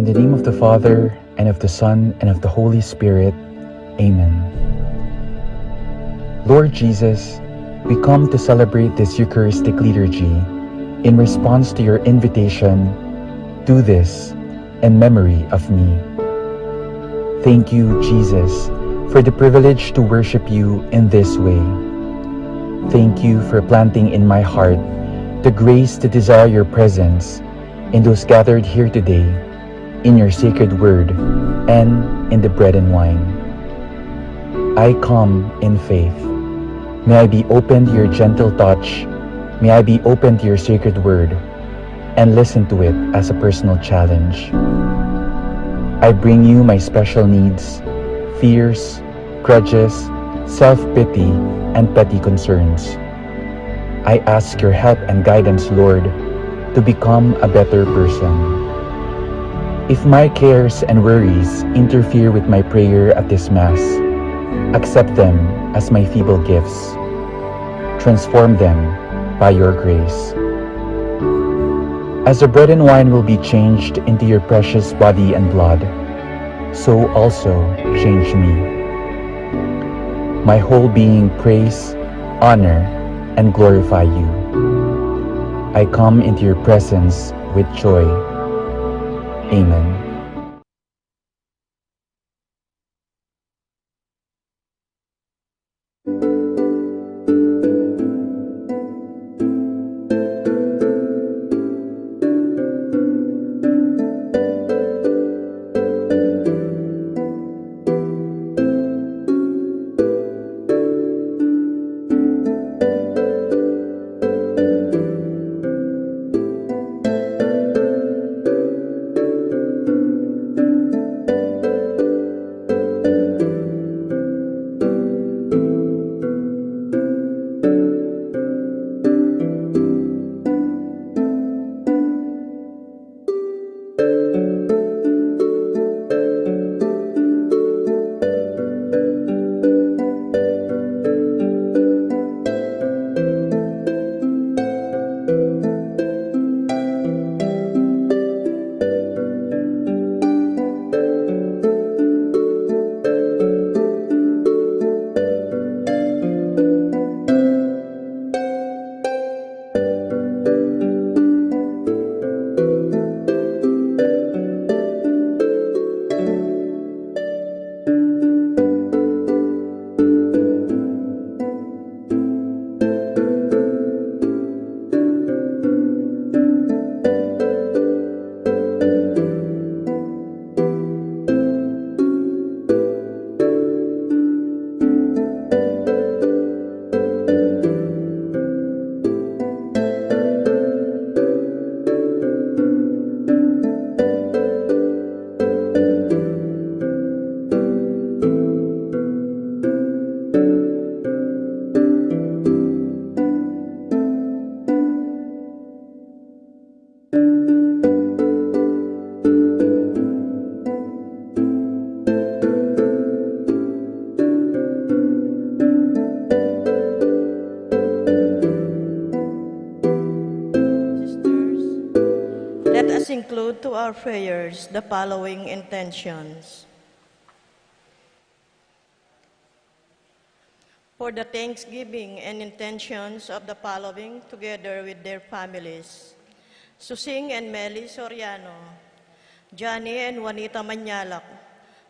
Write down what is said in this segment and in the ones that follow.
In the name of the Father, and of the Son, and of the Holy Spirit. Amen. Lord Jesus, we come to celebrate this Eucharistic liturgy in response to your invitation, "Do this in memory of me." Thank you, Jesus, for the privilege to worship you in this way. Thank you for planting in my heart the grace to desire your presence in those gathered here today, in your sacred word, and in the bread and wine. I come in faith. May I be open to your gentle touch. May I be open to your sacred word and listen to it as a personal challenge. I bring you my special needs, fears, grudges, self-pity, and petty concerns. I ask your help and guidance, Lord, to become a better person. If my cares and worries interfere with my prayer at this Mass, accept them as my feeble gifts. Transform them by your grace. As the bread and wine will be changed into your precious body and blood, so also change me. My whole being praise, honor, and glorify you. I come into your presence with joy. Amen. Include to our prayers the following intentions. For the thanksgiving and intentions of the following together with their families: Susing and Meli Soriano, Johnny and Juanita Manyalak,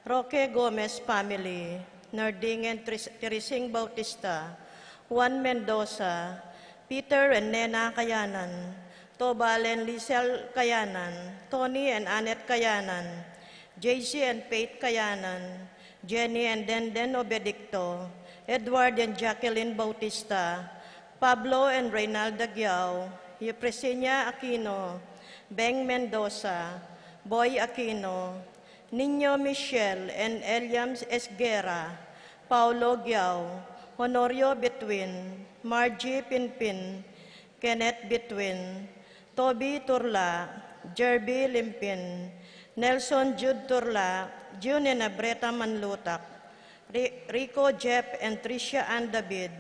Roque Gomez family, Narding and Teresing Bautista, Juan Mendoza, Peter and Nena Kayanan, Tobal and Lisel Kayanan, Tony and Annette Kayanan, JC and Faith Kayanan, Jenny and Denden Obedicto, Edward and Jacqueline Bautista, Pablo and Reynalda Giao, Ypresenia Aquino, Beng Mendoza, Boy Aquino, Nino Michelle and Eliam Esguera, Paulo Giao, Honorio Betwin, Margie Pinpin, Kenneth Betwin, Toby Turla, Jerby Limpin, Nelson Jude Turla, June and Abreta Manlutak, Rico Jeff and Tricia Ann David,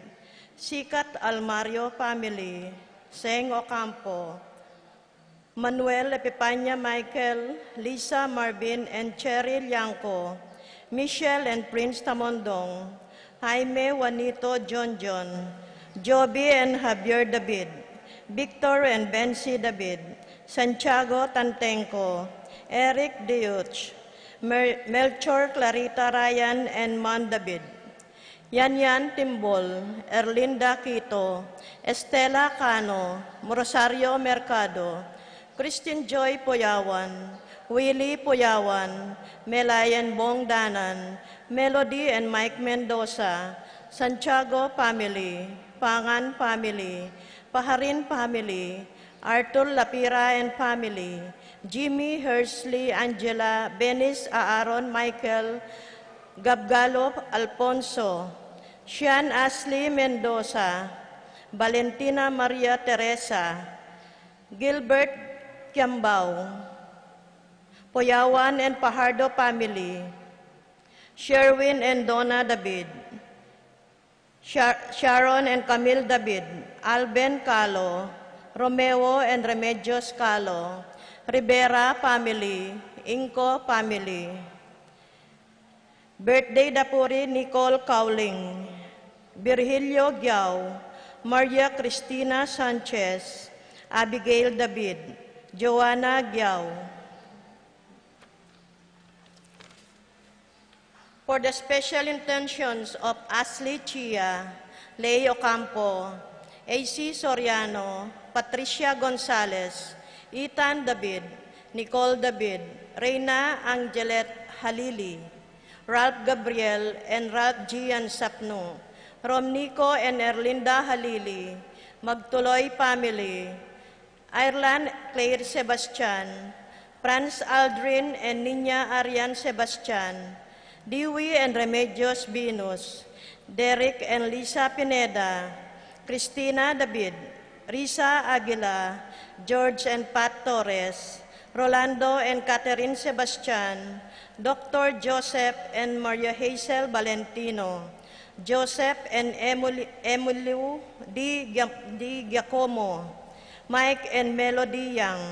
Sikat Almario family, Seng Ocampo, Manuel Epipanya Michael, Lisa Marvin and Cheryl Yanko, Michelle and Prince Tamondong, Jaime Juanito John, Joby and Javier David, Victor and Bensi David, Santiago Tantenco, Eric Deutsch, Melchor Clarita Ryan and Man David, Yanyan Timbol, Erlinda Quito, Estela Cano, Rosario Mercado, Christine Joy Poyawan, Willie Poyawan, Melayan Bong Danan, Melody and Mike Mendoza, Santiago family, Pangan family, Paharin family, Arthur Lapira and family, Jimmy Hersley, Angela, Benis Aaron Michael, Gabgalo Alfonso, Sian Ashley Mendoza, Valentina Maria Teresa, Gilbert Kiambao, Poyawan and Pajardo family, Sherwin and Donna David, Sharon and Camille David, Alben Calo, Romeo and Remedios Calo, Rivera family, Inco family. Birthday Dapuri Nicole Cowling, Virgilio Giao, Maria Cristina Sanchez, Abigail David, Joanna Giao. For the special intentions of Ashley Chia, Leo Campo, AC Soriano, Patricia Gonzalez, Ethan David, Nicole David, Reina Angelet Halili, Ralph Gabriel and Ralph Gian Sapno, Romnico and Erlinda Halili, Magtuloy family, Ireland Claire Sebastian, Franz Aldrin and Nina Arian Sebastian, Dewey and Remedios Venus, Derek and Lisa Pineda, Cristina David, Risa Aguila, George and Pat Torres, Rolando and Catherine Sebastian, Dr. Joseph and Maria Hazel Valentino, Joseph and Emilio Di Giacomo, Mike and Melody Yang,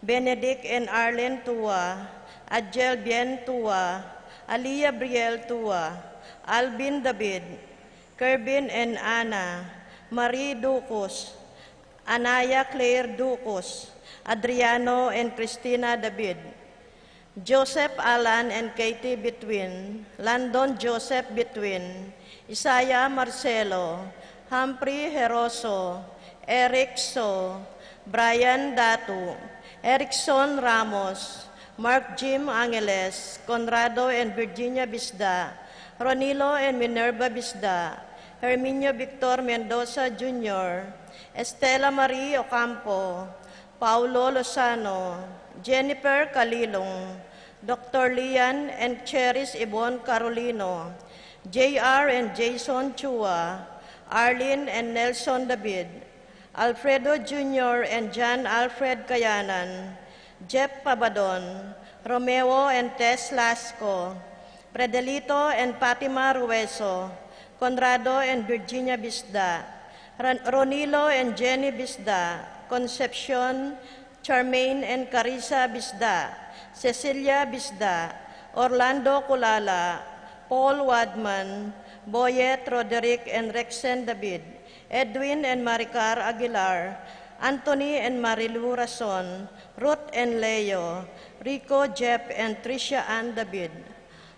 Benedict and Arlen Tua, Adjel Bien Tua, Aliyah Briel Tua, Alvin David, Kerbin and Ana, Marie Ducos, Anaya Claire Ducos, Adriano and Cristina David, Joseph Alan and Katie Between, Landon Joseph Between, Isaiah Marcelo, Humphrey Heroso, Eric So, Brian Datu, Erickson Ramos, Mark Jim Angeles, Conrado and Virginia Bisda, Ronilo and Minerva Bisda, Herminio Victor Mendoza Jr., Estela Marie Ocampo, Paulo Lozano, Jennifer Calilong, Dr. Lian and Cheris Ibon Carolino, J.R. and Jason Chua, Arlene and Nelson David, Alfredo Jr. and John Alfred Kayanan, Jeff Pabadon, Romeo and Tess Lasco, Predelito and Fatima Rueso, Conrado and Virginia Bisda, Ronilo and Jenny Bisda, Concepcion, Charmaine and Carissa Bisda, Cecilia Bisda, Orlando Kulala, Paul Wadman, Boyet Roderick and Rexen David, Edwin and Maricar Aguilar, Anthony and Marilu Rason, Ruth and Leo, Rico, Jeff and Tricia Ann David,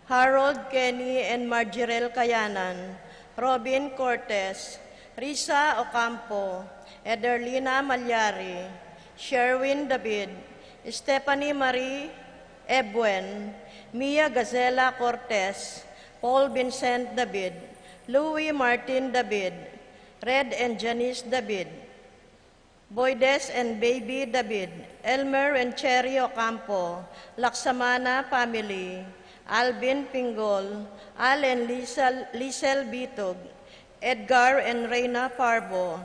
Harold, Kenny and Marjorel Kayanan, Robin Cortez, Risa Ocampo, Ederlina Malyari, Sherwin David, Stephanie Marie Ebuen, Mia Gazela Cortez, Paul Vincent David, Louis Martin David, Red and Janice David, Boydes and Baby David, Elmer and Cherry Ocampo, Laksamana family, Alvin Pingol, Al and Lisel Bitog, Edgar and Reina Parbo,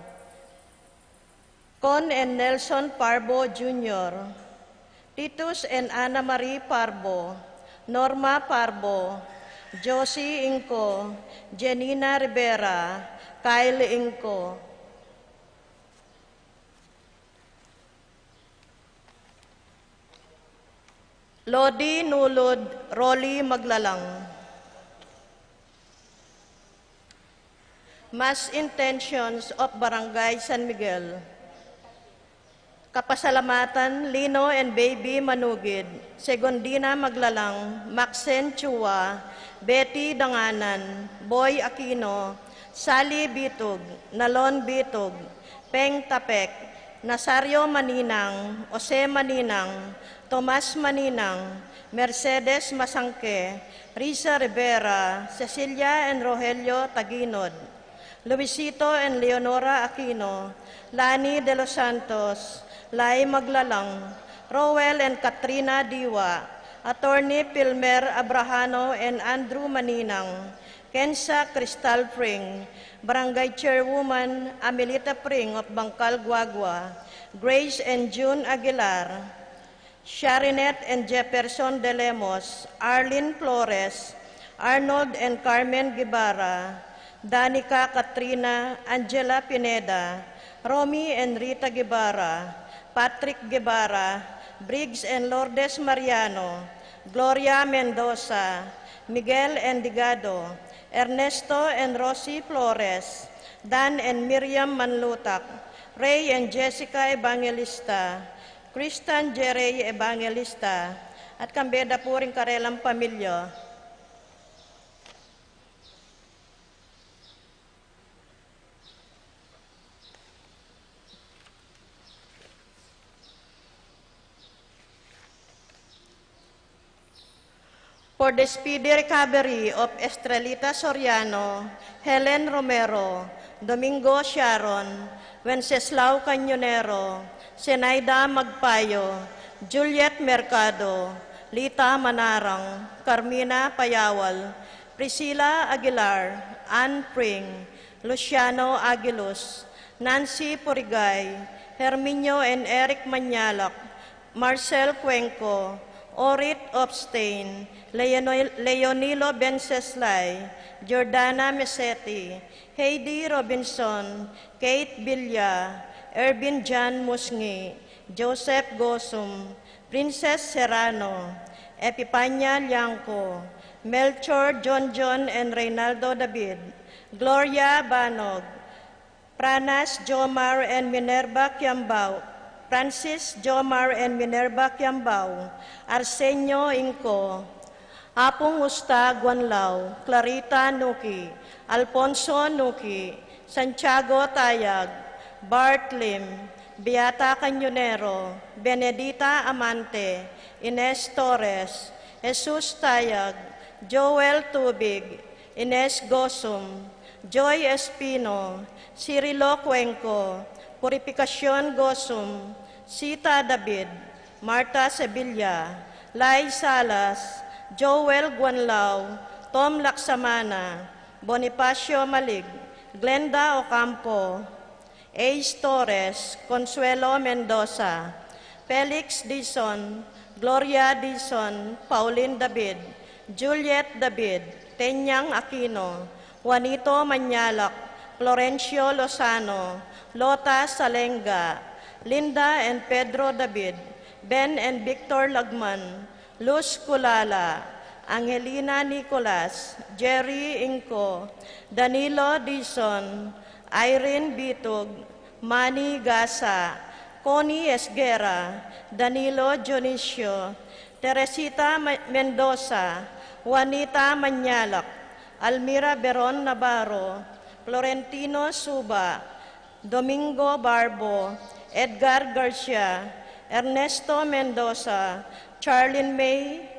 Con and Nelson Parbo Jr., Titus and Ana Marie Parbo, Norma Parbo, Josie Inco, Janina Rivera, Kyle Inco, Lodi Nulod Rolly Maglalang. Mass Intentions of Barangay San Miguel. Kapasalamatan, Lino and Baby Manugid, Segundina Maglalang, Maxen Chua, Betty Danganan, Boy Aquino, Sally Bitog, Nalon Bitog, Peng Tapek, Nazario Maninang, Jose Maninang, Tomas Maninang, Mercedes Masangke, Risa Rivera, Cecilia and Rogelio Taginod, Luisito and Leonora Aquino, Lani de los Santos, Lai Maglalang, Rowel and Katrina Diwa, Attorney Pilmer Abrahano and Andrew Maninang, Kensa Cristal Pring, Barangay Chairwoman Amelita Pring of Bangkal Guagua, Grace and June Aguilar, Sharinet and Jefferson De Lemos, Arlene Flores, Arnold and Carmen Guevara, Danica Katrina, Angela Pineda, Romy and Rita Guevara, Patrick Guevara, Briggs and Lourdes Mariano, Gloria Mendoza, Miguel Endigado, Ernesto and Rosie Flores, Dan and Miriam Manlutak, Ray and Jessica Evangelista, Christian Jerry Evangelista, at kambeda po rin karelang pamilya. For the speedy recovery of Estrelita Soriano, Helen Romero, Domingo Sharon, Wenceslao Cañonero, Zenaida Magpayo, Juliet Mercado, Lita Manarang, Carmina Payawal, Priscilla Aguilar, Ann Pring, Luciano Aguilos, Nancy Porigay, Herminio and Eric Manyalak, Marcel Cuenco, Orit Obstain, Leonilo Benceslay, Jordana Mesetti, Heidi Robinson, Kate Villa, Ervin Jan Musngi, Joseph Gosum, Princess Serrano, Epipanya Liangco, Melchor John and Reynaldo David, Gloria Banog, Pranas Jomar and Minerva Kiambao, Francis Jomar and Minerva Kiambao, Arsenio Inco, Apong Usta Guanlao, Clarita Nuki, Alfonso Nuki, Santiago Tayag, Bart Lim, Beata Cañonero, Benedita Amante, Ines Torres, Jesus Tayag, Joel Tubig, Ines Gosum, Joy Espino, Cirilo Cuenco, Purificación Gosum, Sita David, Marta Sevilla, Lai Salas, Joel Guanlao, Tom Laksamana, Bonifacio Malig, Glenda Ocampo, Ace Torres, Consuelo Mendoza, Felix Dizon, Gloria Dizon, Pauline David, Juliet David, Tenyang Aquino, Juanito Manyalak, Florencio Lozano, Lota Salenga, Linda and Pedro David, Ben and Victor Lagman, Luz Kulala, Angelina Nicolas, Jerry Inco, Danilo Dizon, Irene Bitog, Manny Gasa, Connie Esguera, Danilo Dionisio, Teresita Mendoza, Juanita Manyalak, Almira Beron Navarro, Florentino Suba, Domingo Barbo, Edgar Garcia, Ernesto Mendoza, Charlene May,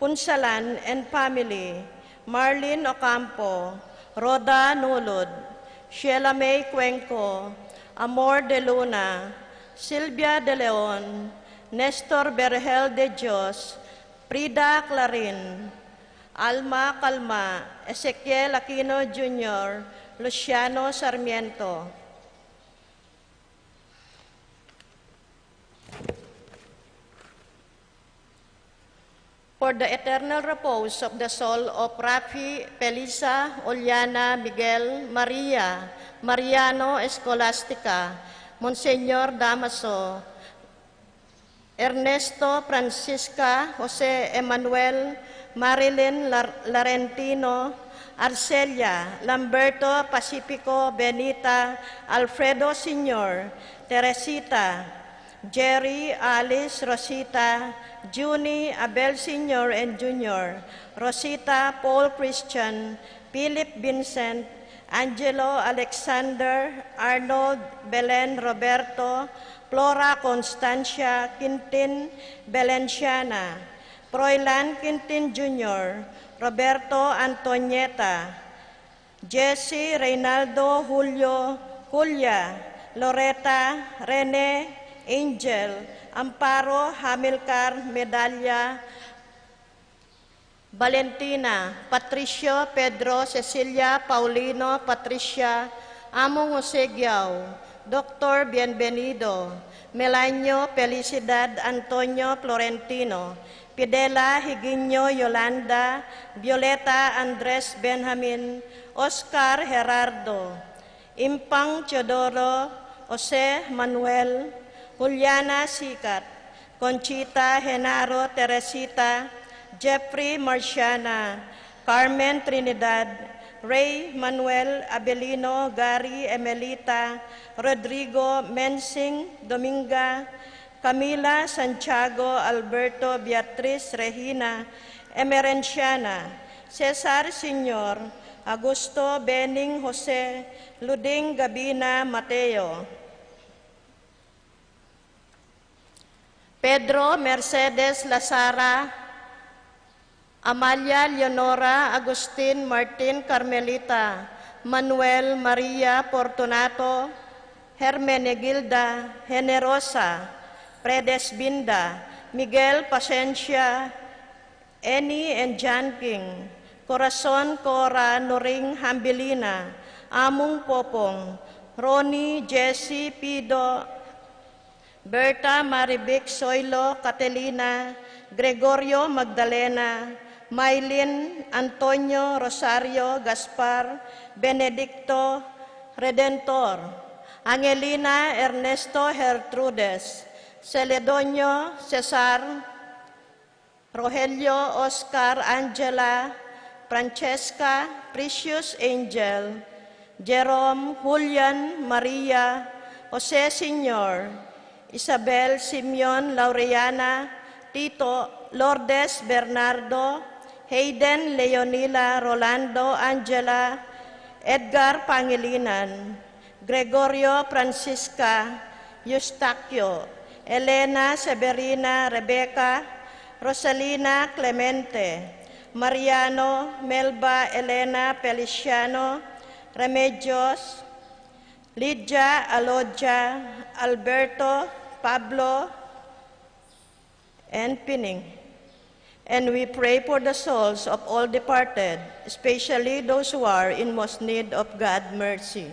Punsalan and family, Marlene Ocampo, Roda Nulod, Sheila May Cuenco, Amor de Luna, Silvia de Leon, Nestor Bergel de Dios, Frida Clarin, Alma Calma, Ezequiel Aquino Jr., Luciano Sarmiento. For the eternal repose of the soul of Rafi, Felisa, Oliana, Miguel, Maria, Mariano Escolastica, Monsignor Damaso, Ernesto Francisca Jose Emanuel Marilyn Larentino, Arcelia Lamberto Pacifico Benita Alfredo Sr., Teresita, Jerry Alice Rosita, Juni Abel Sr. and Jr., Rosita Paul Christian, Philip Vincent, Angelo Alexander, Arnold Belen Roberto, Flora Constancia Quintin Belenciana, Froilan Quintin Jr., Roberto Antonieta, Jesse Reynaldo Julio Julia, Loretta Rene Angel, Amparo Hamilcar Medalla, Valentina, Patricio, Pedro, Cecilia, Paulino, Patricia, Among Jose Giao, Dr. Bienvenido, Melanio, Felicidad, Antonio, Florentino, Pidela, Higinio, Yolanda, Violeta, Andres, Benjamin, Oscar, Gerardo, Impang, Teodoro, Jose, Manuel, Juliana, Sikat, Conchita, Genaro, Teresita, Jeffrey Marciana, Carmen Trinidad, Ray Manuel Abelino, Gary Emelita, Rodrigo Mensing Dominga, Camila Santiago, Alberto Beatriz Regina, Emerenciana, Cesar Senior, Augusto Bening Jose, Luding Gabina Mateo, Pedro Mercedes Lazara, Amalia Leonora Agustin Martin Carmelita, Manuel Maria Fortunato, Hermenegilda Generosa, Predes Binda, Miguel Pasencia, Eni and John King, Corazon Cora Noring Hambilina, Among Popong, Ronnie Jesse Pido, Berta Maribic Soilo Catelina, Gregorio Magdalena, Maylin Antonio Rosario Gaspar, Benedicto Redentor, Angelina Ernesto Gertrudes, Celedonio Cesar, Rogelio Oscar Angela, Francesca Precious Angel, Jerome Julian Maria, Jose Senior, Isabel Simeon Laureana, Tito Lourdes Bernardo, Hayden Leonila Rolando Angela, Edgar Pangilinan, Gregorio Francisca, Eustaquio, Elena Severina Rebecca, Rosalina Clemente, Mariano Melba Elena Feliciano, Remedios, Lydia Alodia, Alberto Pablo, and Pining. And we pray for the souls of all departed, especially those who are in most need of God's mercy.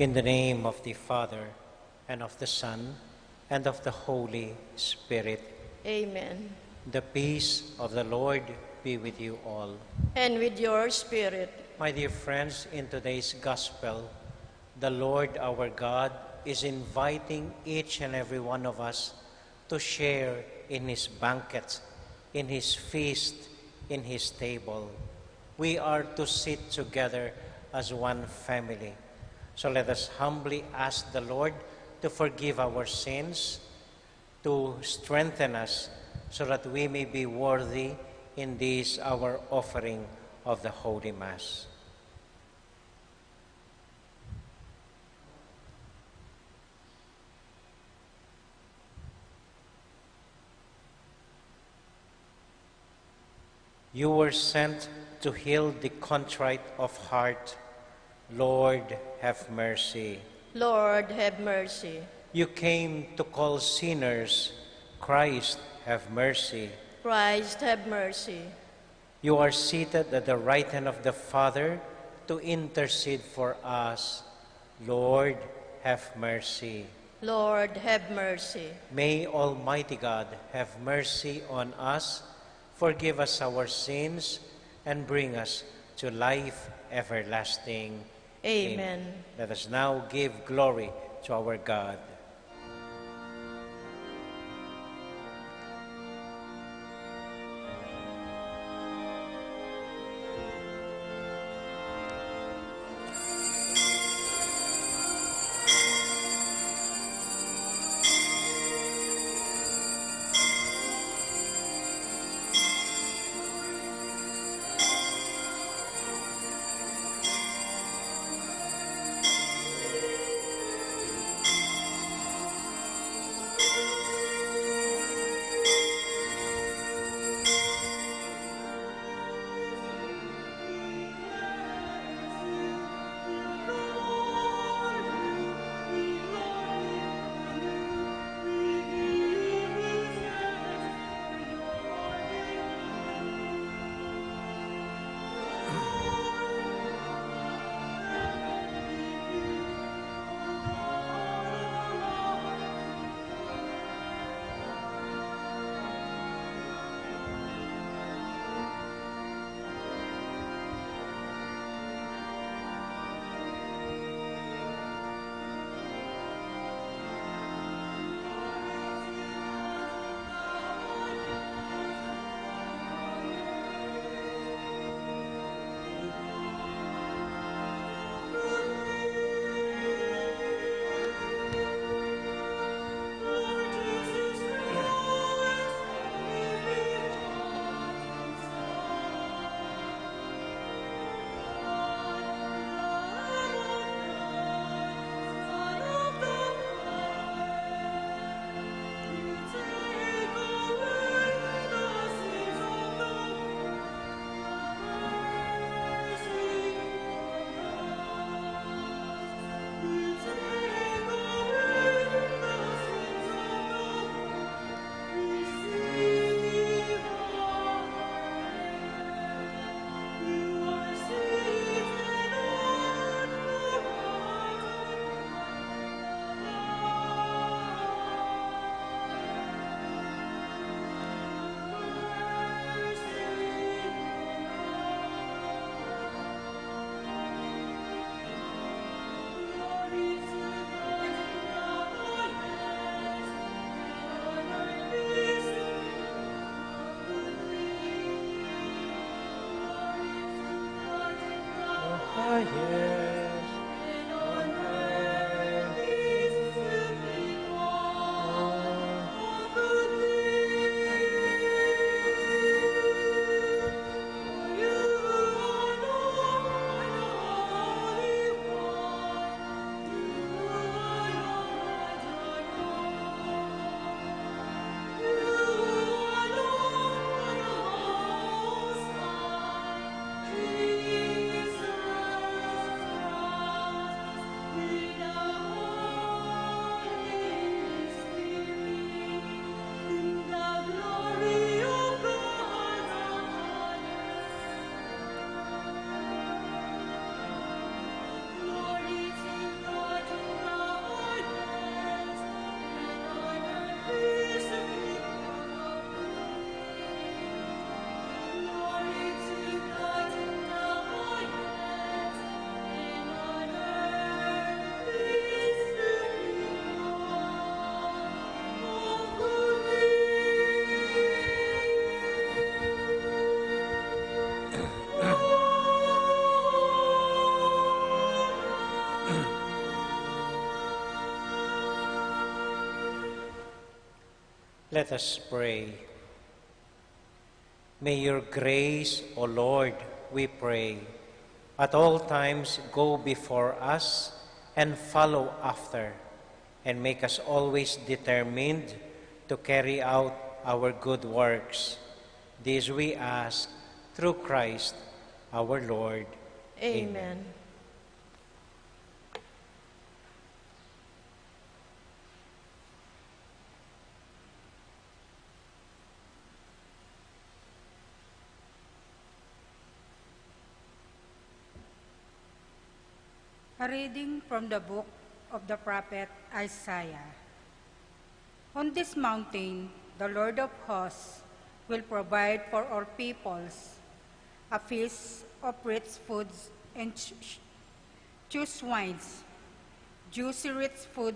In the name of the Father, and of the Son, and of the Holy Spirit. Amen. The peace of the Lord be with you all. And with your spirit. My dear friends, in today's Gospel, the Lord our God is inviting each and every one of us to share in His banquet, in His feast, in His table. We are to sit together as one family. So let us humbly ask the Lord to forgive our sins, to strengthen us, so that we may be worthy in this our offering of the Holy Mass. You were sent to heal the contrite of heart. Lord, have mercy. Lord, have mercy. You came to call sinners. Christ, have mercy. Christ, have mercy. You are seated at the right hand of the Father to intercede for us. Lord, have mercy. Lord, have mercy. May Almighty God have mercy on us, forgive us our sins, and bring us to life everlasting. Amen. Let us now give glory to our God. Let us pray. May your grace, O Lord, we pray, at all times go before us and follow after, and make us always determined to carry out our good works. This we ask through Christ our Lord. Amen. A reading from the book of the prophet Isaiah. On this mountain, the Lord of hosts will provide for all peoples a feast of rich foods and choose wines, juicy rich food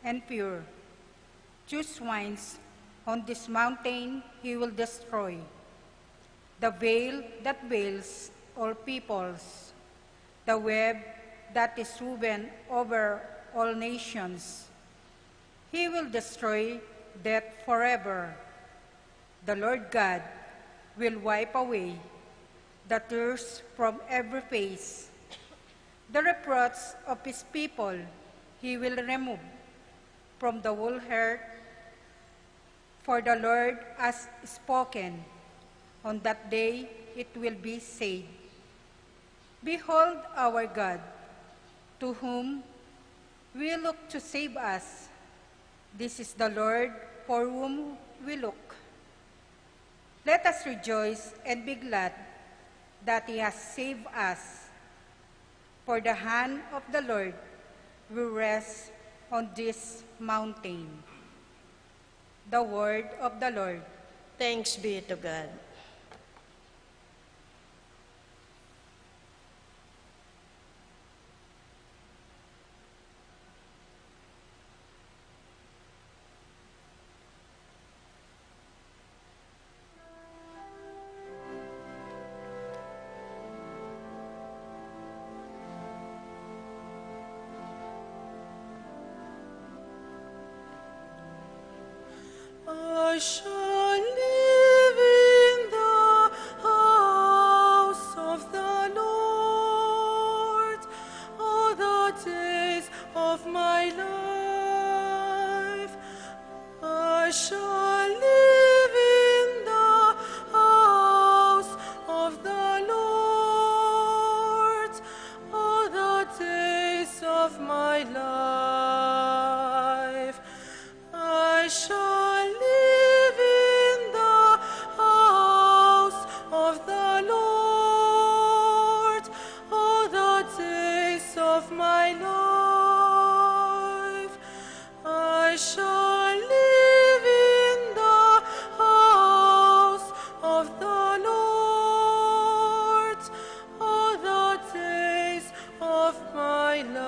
and pure. Choose wines on this mountain he will destroy, the veil that veils all peoples, the web that is woven over all nations. He will destroy death forever. The Lord God will wipe away the tears from every face. The reproach of his people he will remove from the whole heart. For the Lord has spoken. On that day it will be said, Behold our God, to whom we look to save us. This is the Lord for whom we look. Let us rejoice and be glad that he has saved us. For the hand of the Lord will rest on this mountain. The word of the Lord. Thanks be to God. I shall live in the house of the Lord all the days of my life. I shall live in the house of the Lord all the days of my life. I shall live in the house of the Lord all the days of my life. I shall live in the house of the Lord all the days of my life.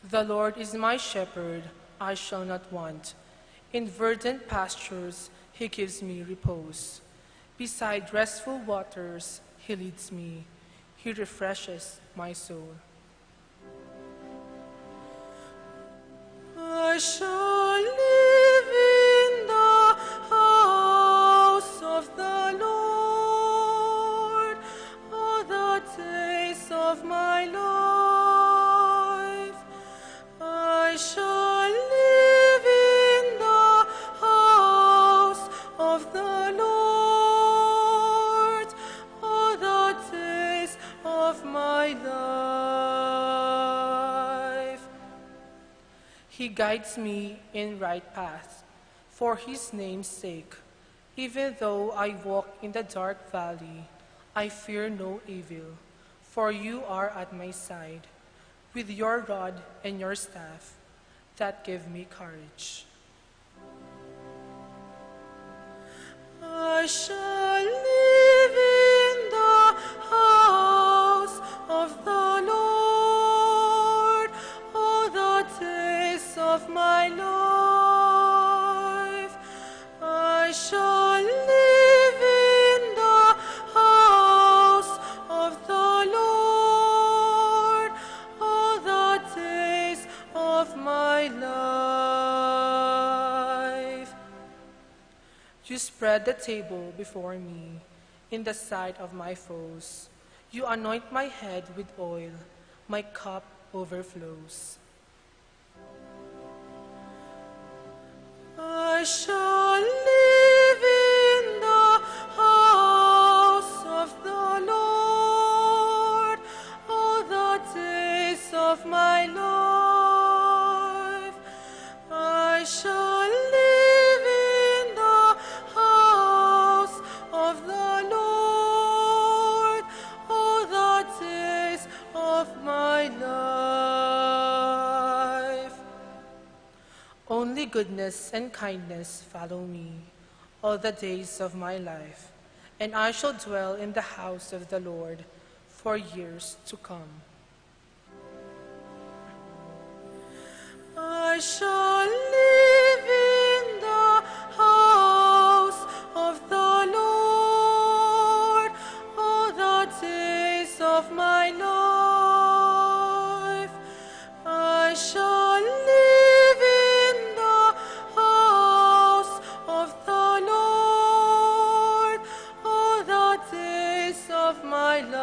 The Lord is my shepherd, I shall not want. In verdant pastures he gives me repose. Beside restful waters he leads me. He refreshes my soul. I shall live in the house of the Lord all the days of my life. I shall live in the house of the Lord all the days of my life. He guides me in right paths for his name's sake. Even though I walk in the dark valley, I fear no evil, for you are at my side, with your rod and your staff that give me courage. I shall live in the house of the Lord all the days of my life. I shall live in the house of the Lord all the days of my life. You spread the table before me in the sight of my foes. You anoint my head with oil. My cup overflows. I shall live in the house of the Lord all the days of my life. I shall live in the house of the Lord all the days of my life. Only goodness and kindness follow me all the days of my life, and I shall dwell in the house of the Lord for years to come. I shall live in the house of the Lord all the days of my life. I shall live in the house of the Lord all the days of my life.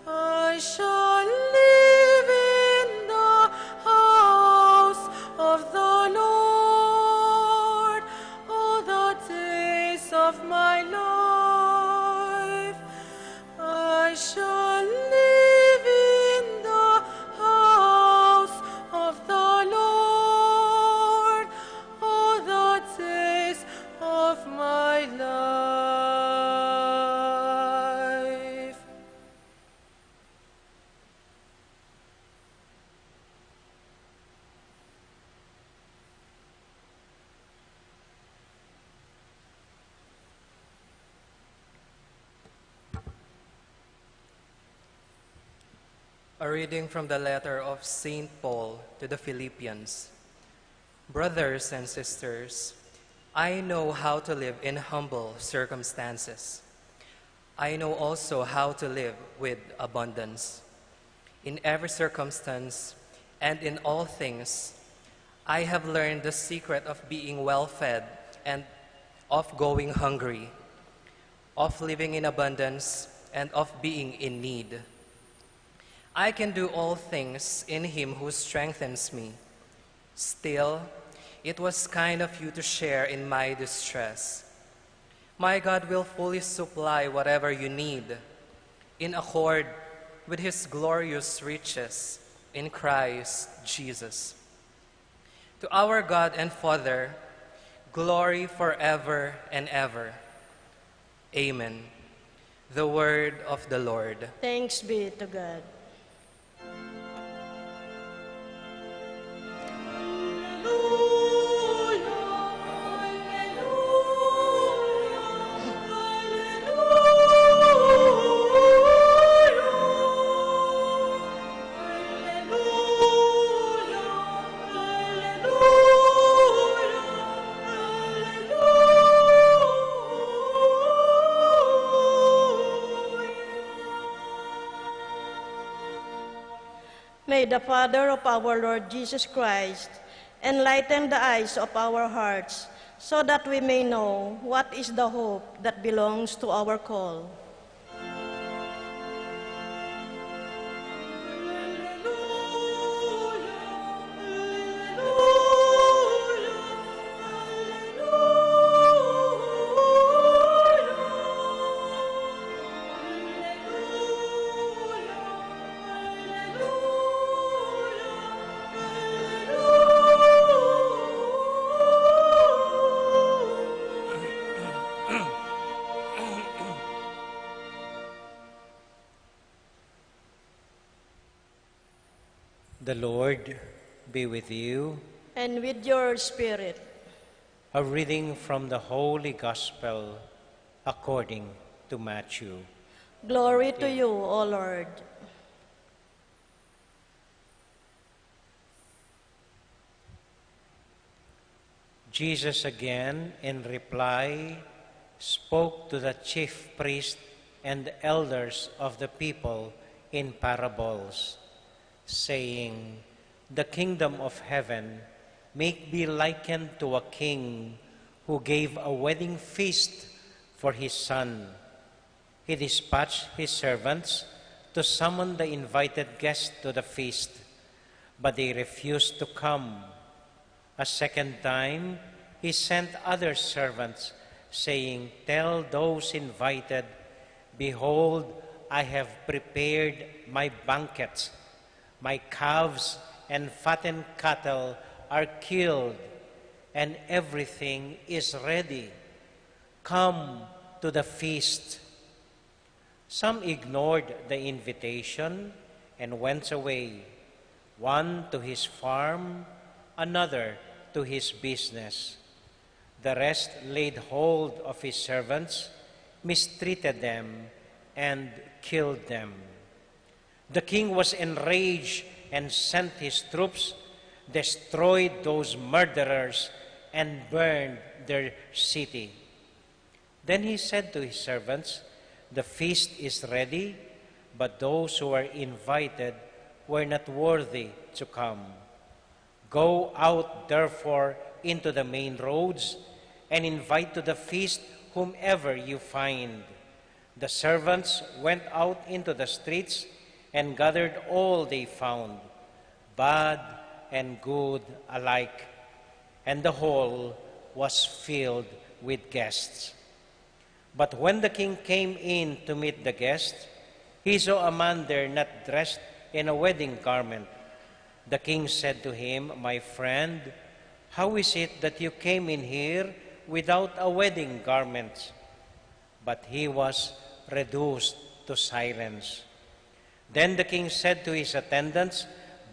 I shall live in the house of the Lord all the days of my life. I shall live in the house of the Lord all the days of my life. A reading from the letter of St. Paul to the Philippians. Brothers and sisters, I know how to live in humble circumstances. I know also how to live with abundance. In every circumstance and in all things, I have learned the secret of being well-fed and of going hungry, of living in abundance and of being in need. I can do all things in him who strengthens me. Still, it was kind of you to share in my distress. My God will fully supply whatever you need, in accord with his glorious riches in Christ Jesus. To our God and Father, glory forever and ever. Amen. The word of the Lord. Thanks be to God. May the Father of our Lord Jesus Christ enlighten the eyes of our hearts so that we may know what is the hope that belongs to our call. The Lord be with you. And with your spirit. A reading from the Holy Gospel according to Matthew. Glory to you, O Lord. Jesus again, in reply, spoke to the chief priests and elders of the people in parables, saying, "The kingdom of heaven make be likened to a king who gave a wedding feast for his son. He dispatched his servants to summon the invited guests to the feast, but they refused to come. A second time, he sent other servants, saying, "Tell those invited, behold, I have prepared my banquets. My calves and fattened cattle are killed, and everything is ready. Come to the feast." Some ignored the invitation and went away, one to his farm, another to his business. The rest laid hold of his servants, mistreated them, and killed them. The king was enraged and sent his troops, destroyed those murderers, and burned their city. Then he said to his servants, "The feast is ready, but those who were invited were not worthy to come. Go out, therefore, into the main roads and invite to the feast whomever you find." The servants went out into the streets and gathered all they found, bad and good alike, and the hall was filled with guests. But when the king came in to meet the guests, he saw a man there not dressed in a wedding garment. The king said to him, "My friend, how is it that you came in here without a wedding garment?" But he was reduced to silence. Then the king said to his attendants,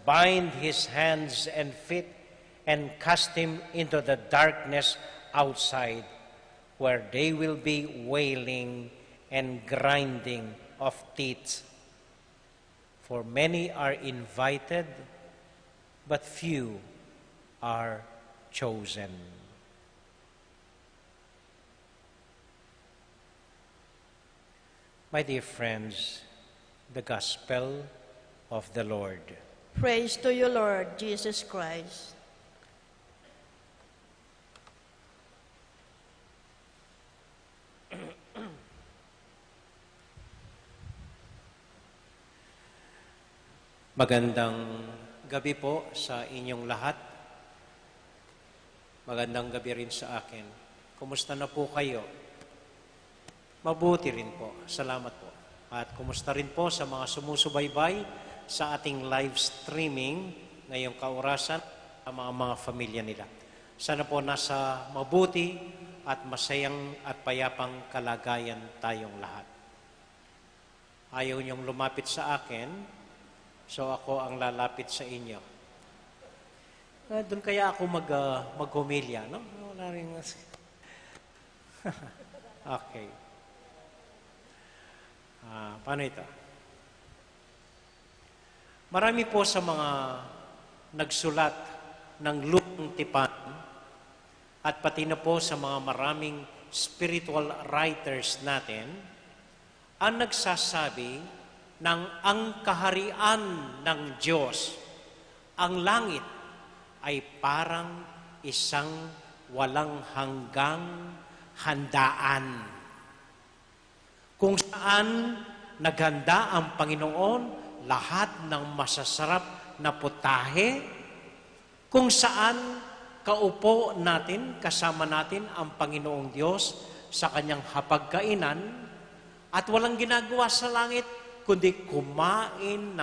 "Bind his hands and feet and cast him into the darkness outside, where they will be wailing and grinding of teeth. For many are invited, but few are chosen." My dear friends, the Gospel of the Lord. Praise to you, Lord Jesus Christ. Magandang gabi po sa inyong lahat. Magandang gabi rin sa akin. Kumusta na po kayo? Mabuti rin po. Salamat po. At kumusta rin po sa mga sumusubaybay sa ating live streaming ngayong kaorasan ang mga pamilya nila. Sana po nasa mabuti at masayang at payapang kalagayan tayong lahat. Ayaw niyong lumapit sa akin, so ako ang lalapit sa inyo. Doon kaya ako mag-homilya, no? Wala rin. Okay. Paano ito? Marami po sa mga nagsulat ng lumang tipan at pati na po sa mga maraming spiritual writers natin ang nagsasabi ng ang kaharian ng Diyos, ang langit ay parang isang walang hanggang handaan. Kung saan naghanda ang Panginoon lahat ng masasarap na putahe, kung saan kaupo natin, kasama natin ang Panginoong Diyos sa kanyang hapagkainan at walang ginagawa sa langit kundi kumain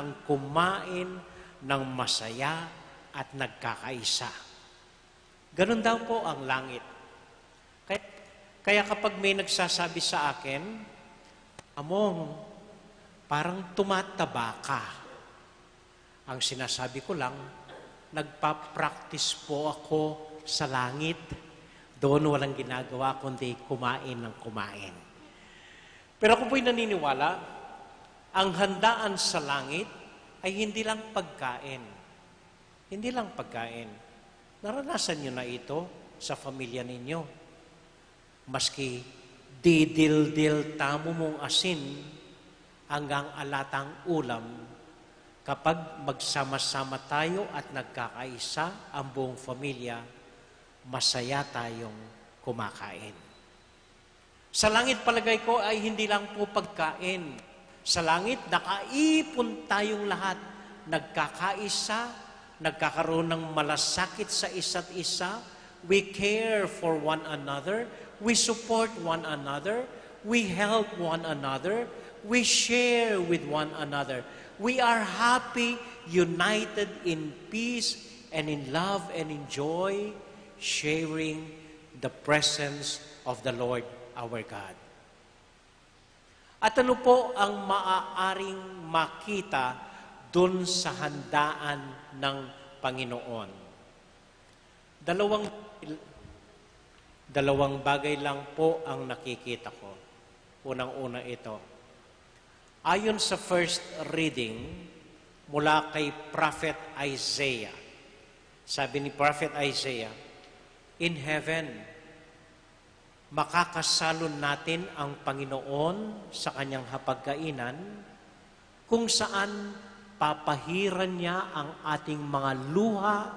ng masaya at nagkakaisa. Ganun daw po ang langit. Kaya kapag may nagsasabi sa akin, "Among, parang tumataba ka." Ang sinasabi ko lang, nagpa-practice po ako sa langit. Doon walang ginagawa kundi kumain ng kumain. Pero ako po'y naniniwala, ang handaan sa langit ay hindi lang pagkain. Hindi lang pagkain. Naranasan nyo na ito sa pamilya ninyo. Maski didil-dil tamo mong asin hanggang alatang ulam, Kapag magsama-sama tayo at nagkakaisa ang buong pamilya, masaya tayong kumakain. Sa langit palagay ko ay hindi lang po pagkain. Sa langit, nakaipon tayong lahat. Nagkakaisa, nagkakaroon ng malasakit sa isa't isa. We care for one another. We support one another. We help one another. We share with one another. We are happy, united in peace and in love and in joy, sharing the presence of the Lord our God. At ano po ang maaaring makita dun sa handaan ng Panginoon? Dalawang bagay lang po ang nakikita ko. Unang-una ito. Ayon sa first reading, mula kay Prophet Isaiah, sabi ni Prophet Isaiah, in heaven, makakasalon natin ang Panginoon sa kanyang hapagkainan, kung saan papahiran niya ang ating mga luha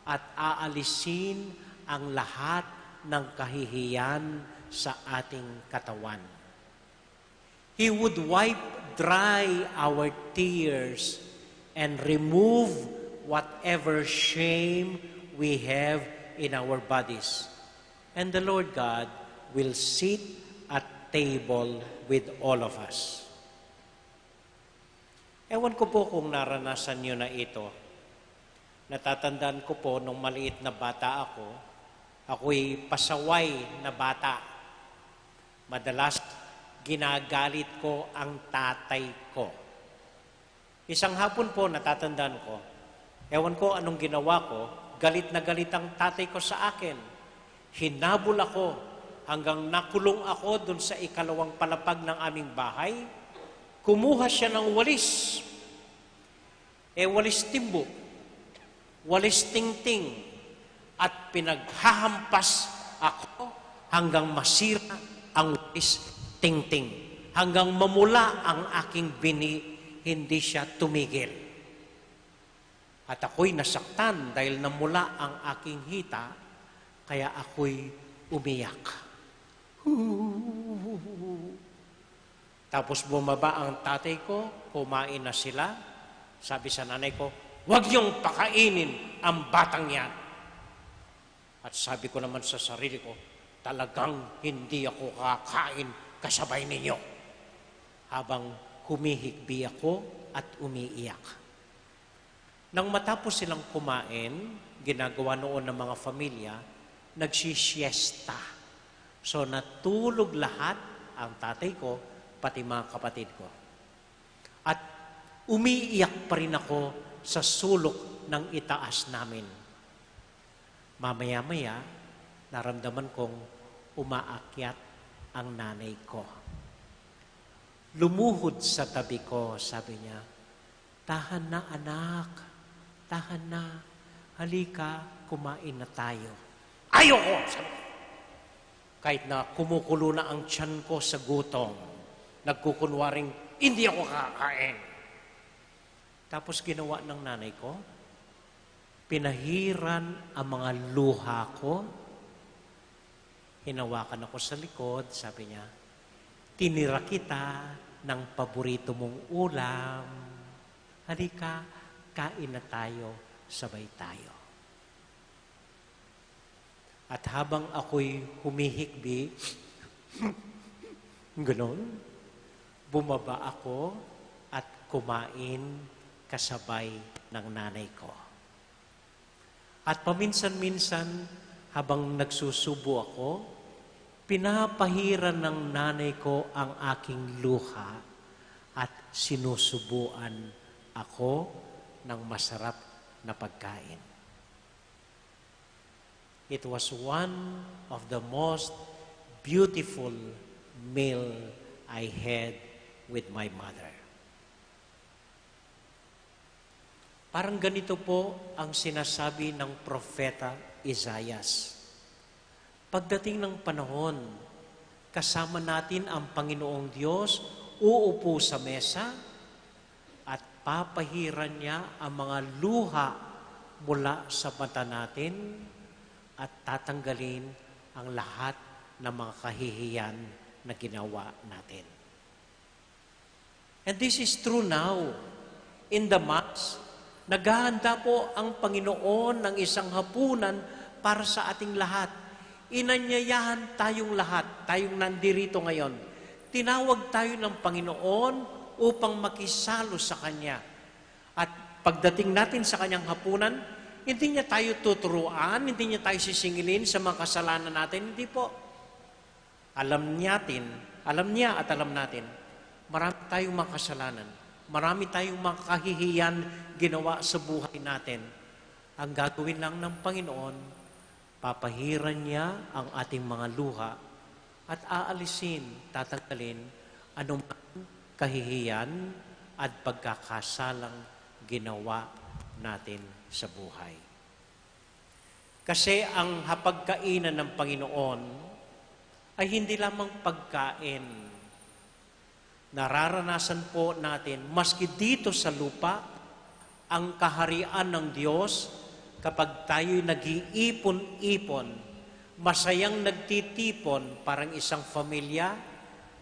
at aalisin ang lahat ng kahihiyan sa ating katawan. He would wipe dry our tears and remove whatever shame we have in our bodies. And the Lord God will sit at table with all of us. Ewan ko po kung naranasan nyo na ito. Natatandaan ko po nung maliit na bata ako, ako'y pasaway na bata. Madalas, ginagalit ko ang tatay ko. Isang hapon po, natatandaan ko, ewan ko anong ginawa ko, galit na galit ang tatay ko sa akin. Hinabol ako hanggang nakulong ako dun sa ikalawang palapag ng aming bahay. Kumuha siya ng walis. Walis timbo, walis tingting, at pinaghahampas ako hanggang masira ang walis tingting. Hanggang mamula ang aking bini, hindi siya tumigil. At ako'y nasaktan dahil namula ang aking hita, kaya ako'y umiyak. Tapos bumaba ang tatay ko, kumain na sila. Sabi sa nanay ko, "Huwag niyong pakainin ang batang yan." At sabi ko naman sa sarili ko, talagang hindi ako kakain kasabay ninyo. Habang humihikbi ako at umiiyak. Nang matapos silang kumain, ginagawa noon ng mga pamilya, nagsisiesta. So natulog lahat ang tatay ko, pati mga kapatid ko. At umiiyak pa rin ako sa sulok ng itaas namin. Mamaya-maya, naramdaman kong umaakyat ang nanay ko. Lumuhod sa tabi ko, sabi niya, "Tahan na anak, tahan na, halika, kumain na tayo." Ayoko! Sabi ko. Kahit na kumukulo na ang tiyan ko sa gutom, nagkukunwaring, hindi ako kakain. Tapos ginawa ng nanay ko, pinahiran ang mga luha ko, hinawakan ako sa likod, sabi niya, "Tinira kita ng paborito mong ulam. Halika, kain na tayo, sabay tayo." At habang ako'y humihikbi, ganon, bumaba ako at kumain kasabay ng nanay ko. At paminsan-minsan, habang nagsusubo ako, pinapahiran ng nanay ko ang aking luha at sinusubuan ako ng masarap na pagkain. It was one of the most beautiful meal I had with my mother. Parang ganito po ang sinasabi ng propeta Isaias. Pagdating ng panahon, kasama natin ang Panginoong Diyos, uupo sa mesa, at papahiran niya ang mga luha mula sa mata natin at tatanggalin ang lahat ng mga kahihiyan na ginawa natin. And this is true now. In the Mass, naghahanda po ang Panginoon ng isang hapunan para sa ating lahat. Inanyayahan tayong lahat, tayong nandirito ngayon. Tinawag tayo ng Panginoon upang makisalo sa Kanya. At pagdating natin sa Kanyang hapunan, hindi niya tayo tuturuan, hindi niya tayo sisingilin sa mga kasalanan natin. Hindi po. Alam niya at alam natin, marami tayong mga kasalanan. Marami tayong mga kahihiyan ginawa sa buhay natin. Ang gagawin lang ng Panginoon, papahiran niya ang ating mga luha at aalisin, tatanggalin anumang kahihiyan at pagkakasalang ginawa natin sa buhay. Kasi ang hapagkainan ng Panginoon ay hindi lamang pagkain. Nararanasan po natin, maski dito sa lupa, ang kaharian ng Diyos kapag tayo'y nag-iipon-ipon, masayang nagtitipon, parang isang pamilya,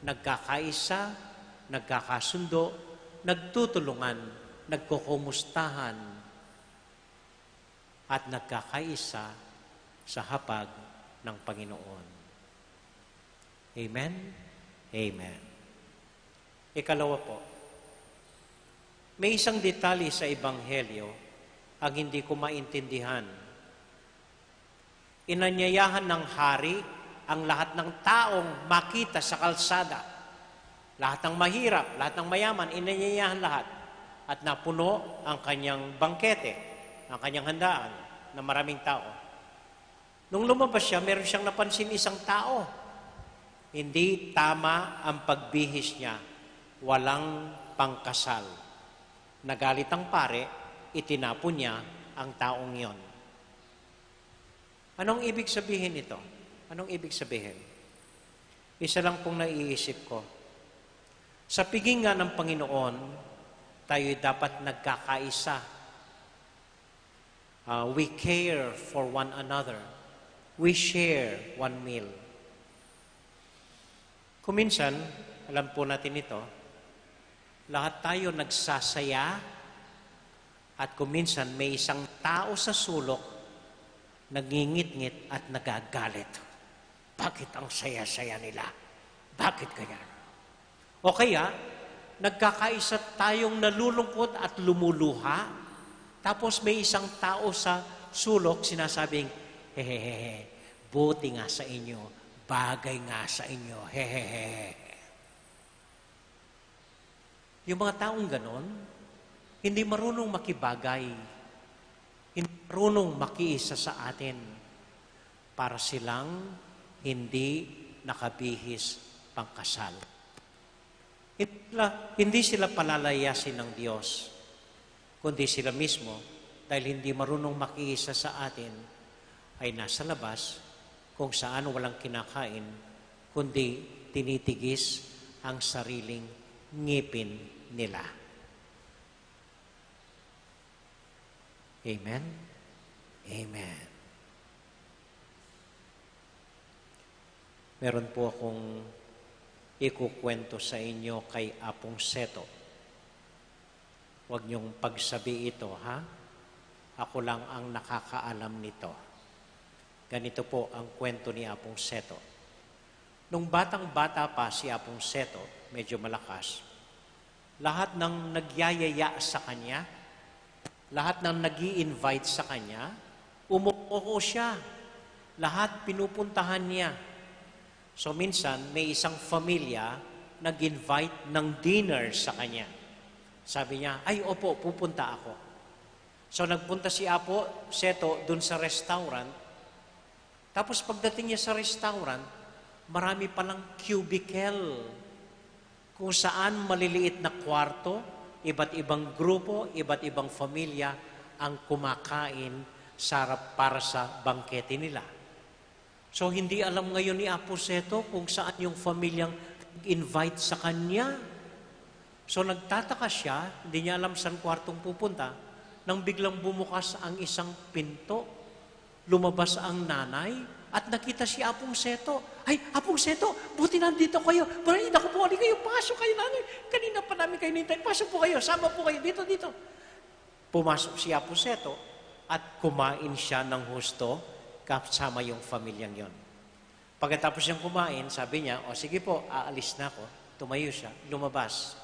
nagkakaisa, nagkakasundo, nagtutulungan, nagkukumustahan, at nagkakaisa sa hapag ng Panginoon. Amen? Amen. Ikalawa po, may isang detalye sa Ebanghelyo ang hindi ko maintindihan. Inanyayahan ng hari ang lahat ng taong makita sa kalsada. Lahat ng mahirap, lahat ng mayaman, inanyayahan lahat. At napuno ang kanyang bangkete, ang kanyang handaan na maraming tao. Nung lumabas siya, meron siyang napansin isang tao. Hindi tama ang pagbihis niya. Walang pangkasal. Nagalit ang pare, itinapon niya ang taong yon. Anong ibig sabihin ito? Anong ibig sabihin? Isa lang pong naiisip ko. Sa pigingan ng Panginoon, tayo'y dapat nagkakaisa. We care for one another. We share one meal. Kuminsan, alam po natin ito, lahat tayo nagsasaya at kuminsan may isang tao sa sulok nagingit-ngit at nagagalit. Bakit ang saya-saya nila? Bakit kaya? O kaya, nagkakaisa tayong nalulungkot at lumuluha, tapos may isang tao sa sulok sinasabing, hehehe, buti nga sa inyo, bagay nga sa inyo, hehehe. Yung mga taong ganon, hindi marunong makibagay, hindi marunong makiisa sa atin para silang hindi nakabihis pangkasal. Hindi sila palalayasin ng Diyos, kundi sila mismo, dahil hindi marunong makiisa sa atin, ay nasa labas kung saan walang kinakain, kundi tinitigis ang sariling ngipin nila. Amen? Amen. Meron po akong ikukwento sa inyo kay Apong Seto. Huwag niyong pagsabi ito, ha? Ako lang ang nakakaalam nito. Ganito po ang kwento ni Apong Seto. Nung batang-bata pa si Apong Seto, medyo malakas, lahat ng nagyayaya sa kanya, lahat ng nag-i-invite sa kanya, umuoko siya. Lahat pinupuntahan niya. So minsan, may isang familia nag-invite ng dinner sa kanya. Sabi niya, ay opo, pupunta ako. So nagpunta si Apo Seto dun sa restaurant. Tapos pagdating niya sa restaurant, marami palang cubicle kung saan maliliit na kwarto, iba't ibang grupo, iba't ibang familia ang kumakain para sa bangkete nila. So hindi alam ngayon ni Apo Seto kung saan yung pamilyang invite sa kanya. So nagtataka siya, hindi niya alam saan kwartong pupunta, nang biglang bumukas ang isang pinto, lumabas ang nanay, at nakita si Apong Seto. Ay, Apong Seto, buti nandito kayo. Bali, naku po, kayo, pasok kayo nanay. Kanina pa namin kayo nintay, pasok po kayo, sama po kayo, dito. Pumasok si Apong Seto at kumain siya ng husto kasama yung pamilyang yon. Pagkatapos niyang kumain, sabi niya, o sige po, aalis na ako. Tumayo siya, lumabas.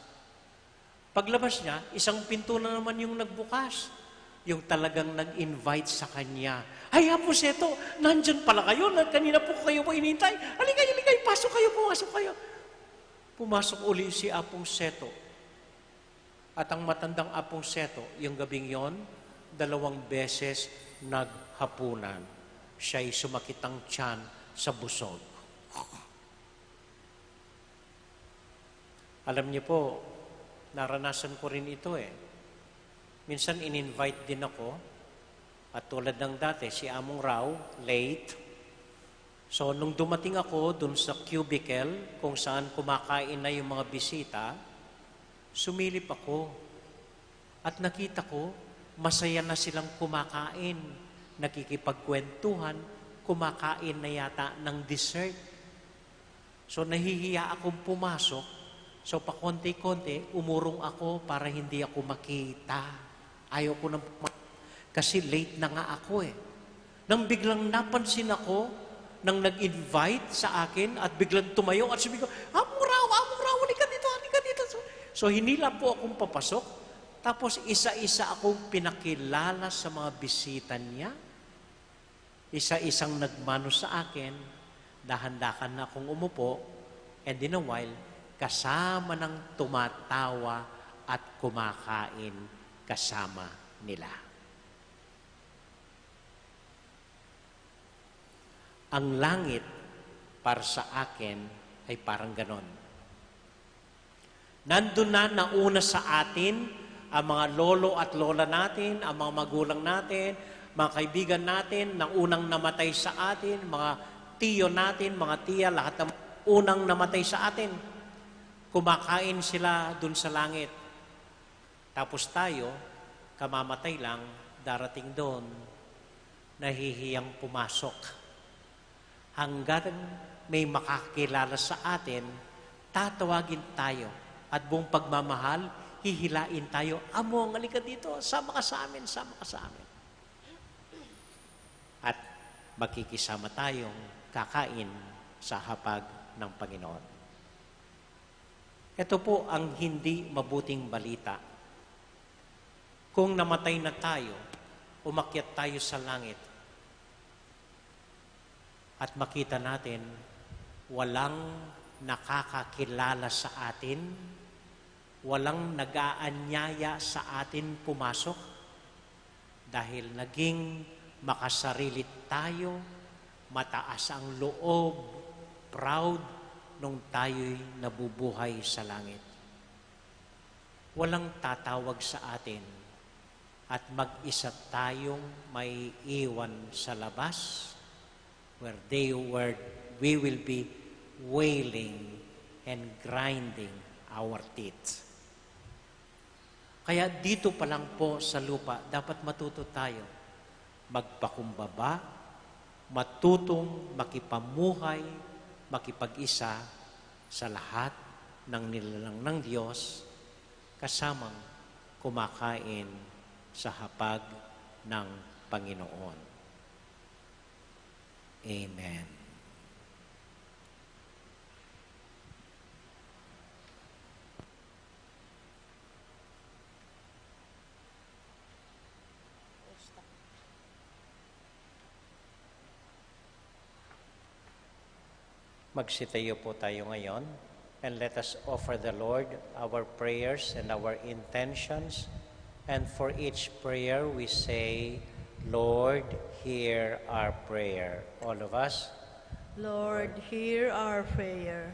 Paglabas niya, isang pinto na naman yung nagbukas. Yung talagang nag-invite sa kanya. Ay, Apo Seto, nandyan pala kayo. Kanina po kayo mo inintay. Halika, pasok kayo, pumasok kayo. Pumasok uli si Apong Seto. At ang matandang Apong Seto, yung gabing yon, 2 beses naghapunan. Siya'y sumakit ang tiyan sa busog. Alam niyo po, naranasan ko rin ito Minsan in-invite din ako, at tulad ng dati, si Among Raul, late. So, nung dumating ako dun sa cubicle, kung saan kumakain na yung mga bisita, sumilip ako. At nakita ko, masaya na silang kumakain, nakikipagkwentuhan, kumakain na yata ng dessert. So, nahihiya akong pumasok. So, pakonti-konti, umurong ako para hindi ako makita. Ayaw ko nang kasi late na nga ako Nang biglang napansin ako, nang nag-invite sa akin at biglang tumayo at sabi ko, Among Raul, halika dito. So, hinila po akong papasok. Tapos, isa-isa akong pinakilala sa mga bisita niya. Isa-isang nagmano sa akin. Dahan-dahan na akong umupo. And in a while, kasama ng tumatawa at kumakain kasama nila. Ang langit para sa akin ay parang ganon. Nandun na nauna sa atin ang mga lolo at lola natin, ang mga magulang natin, mga kaibigan natin, na unang namatay sa atin, mga tiyo natin, mga tiya, lahat ng unang namatay sa atin. Kumakain sila dun sa langit. Tapos tayo, kamamatay lang, darating doon, nahihiyang pumasok. Hanggang may makakilala sa atin, tatawagin tayo. At buong pagmamahal, hihilain tayo. Among, halika dito, sama ka sa amin. At makikisama tayong kakain sa hapag ng Panginoon. Ito po ang hindi mabuting balita. Kung namatay na tayo, umakyat tayo sa langit, at makita natin, walang nakakakilala sa atin, walang nag-aanyaya sa atin pumasok, dahil naging makasarili tayo, mataas ang loob, proud, nung tayo'y nabubuhay sa langit. Walang tatawag sa atin, at mag-isa tayong may iwan sa labas, where we will be wailing and grinding our teeth. Kaya dito pa lang po sa lupa, dapat matuto tayo magpakumbaba, matutong makipamuhay, makipag-isa sa lahat ng nilalang ng Diyos, kasamang kumakain sa hapag ng Panginoon. Amen. Magsitayo po tayo ngayon, and let us offer the Lord our prayers and our intentions. And for each prayer we say, Lord, hear our prayer. All of us. Lord, hear our prayer.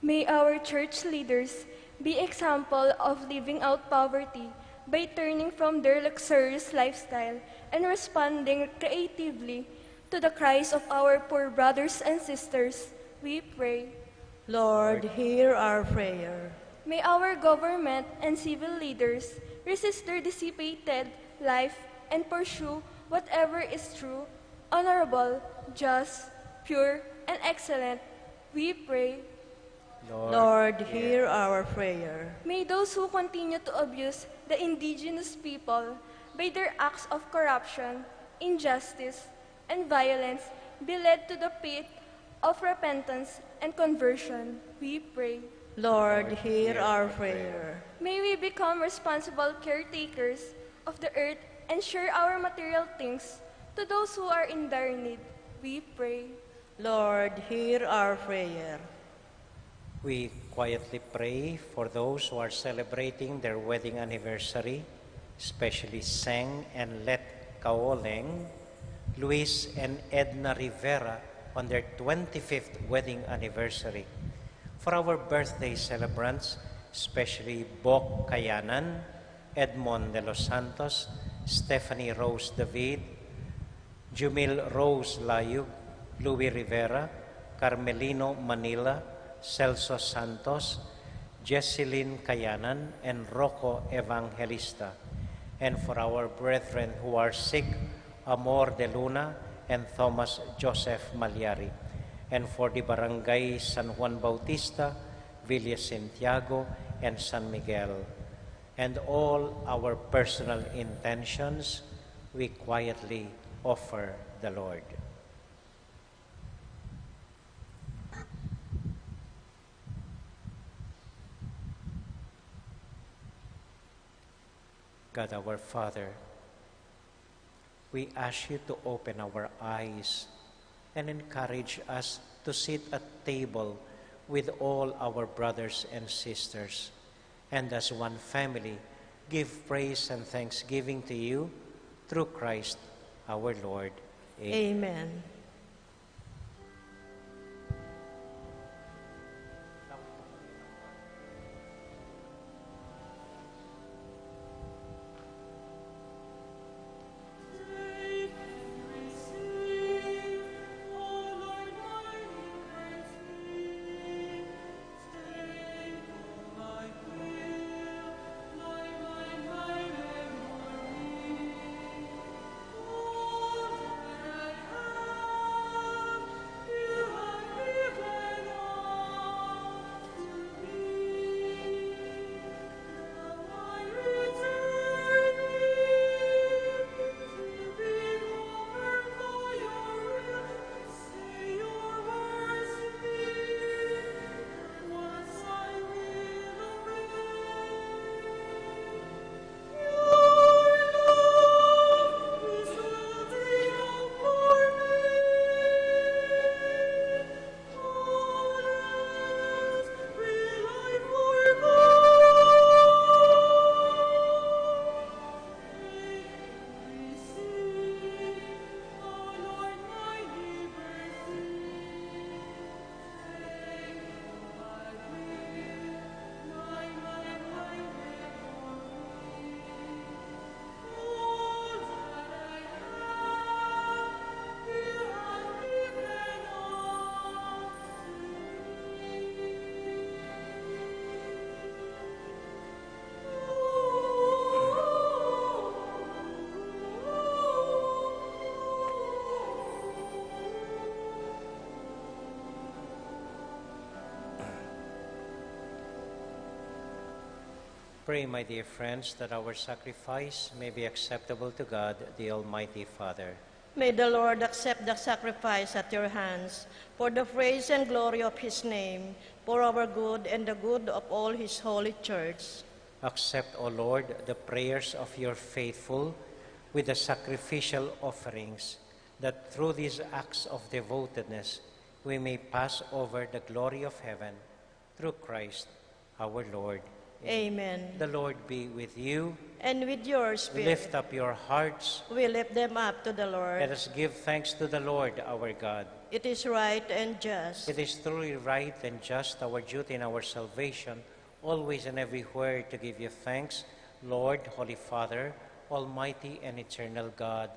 May our church leaders be example of living out poverty by turning from their luxurious lifestyle and responding creatively to the cries of our poor brothers and sisters. We pray. Lord, hear our prayer. May our government and civil leaders resist their dissipated life and pursue whatever is true, honorable, just, pure, and excellent. We pray. Lord, hear our prayer. May those who continue to abuse the indigenous people by their acts of corruption, injustice, and violence be led to the path of repentance and conversion. We pray. Lord, hear our prayer. May we become responsible caretakers of the earth and share our material things to those who are in dire need. We pray. Lord, hear our prayer. We quietly pray for those who are celebrating their wedding anniversary, especially Seng and Let Kaoleng, Luis and Edna Rivera on their 25th wedding anniversary. For our birthday celebrants, especially Bok Kayanan, Edmond Delos Santos, Stephanie Rose David, Jumil Rose Layug, Louis Rivera, Carmelino Manila, Celso Santos, Jesselyn Kayanan, and Rocco Evangelista. And for our brethren who are sick, Amor de Luna and Thomas Joseph Malyari. And for the barangay San Juan Bautista, Villa Santiago, and San Miguel. And all our personal intentions, we quietly offer the Lord. God our Father, we ask you to open our eyes and encourage us to sit at table with all our brothers and sisters, and as one family, give praise and thanksgiving to you through Christ our Lord. Amen. Pray, my dear friends, that our sacrifice may be acceptable to God, the Almighty Father. May the Lord accept the sacrifice at your hands for the praise and glory of his name, for our good and the good of all his holy church. Accept, O Lord, the prayers of your faithful with the sacrificial offerings, that through these acts of devotedness we may pass over the glory of heaven, through Christ our Lord. Amen. The Lord be with you. And with your spirit. Lift up your hearts. We lift them up to the Lord. Let us give thanks to the Lord our God. It is right and just. It is truly right and just, our duty and our salvation, always and everywhere to give you thanks, Lord, Holy Father, Almighty and eternal God.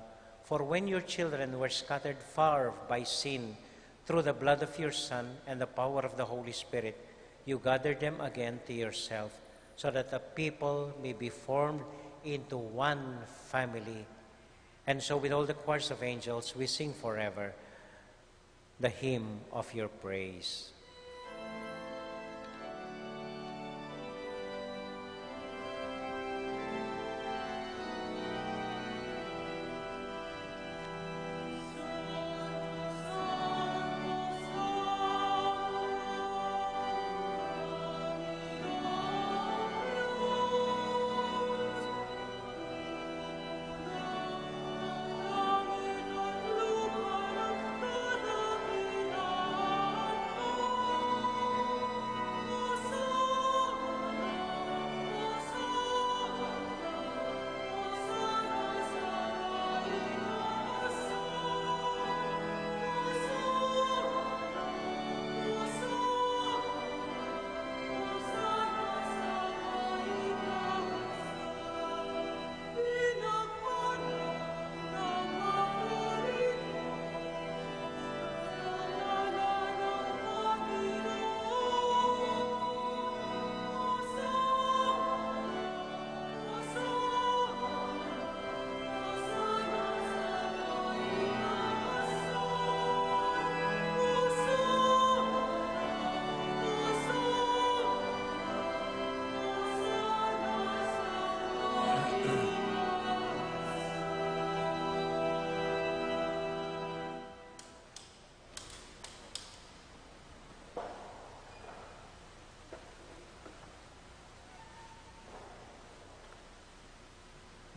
For when your children were scattered far by sin, through the blood of your Son and the power of the Holy Spirit, you gather them again to yourself, so that the people may be formed into one family. And so with all the choirs of angels, we sing forever the hymn of your praise.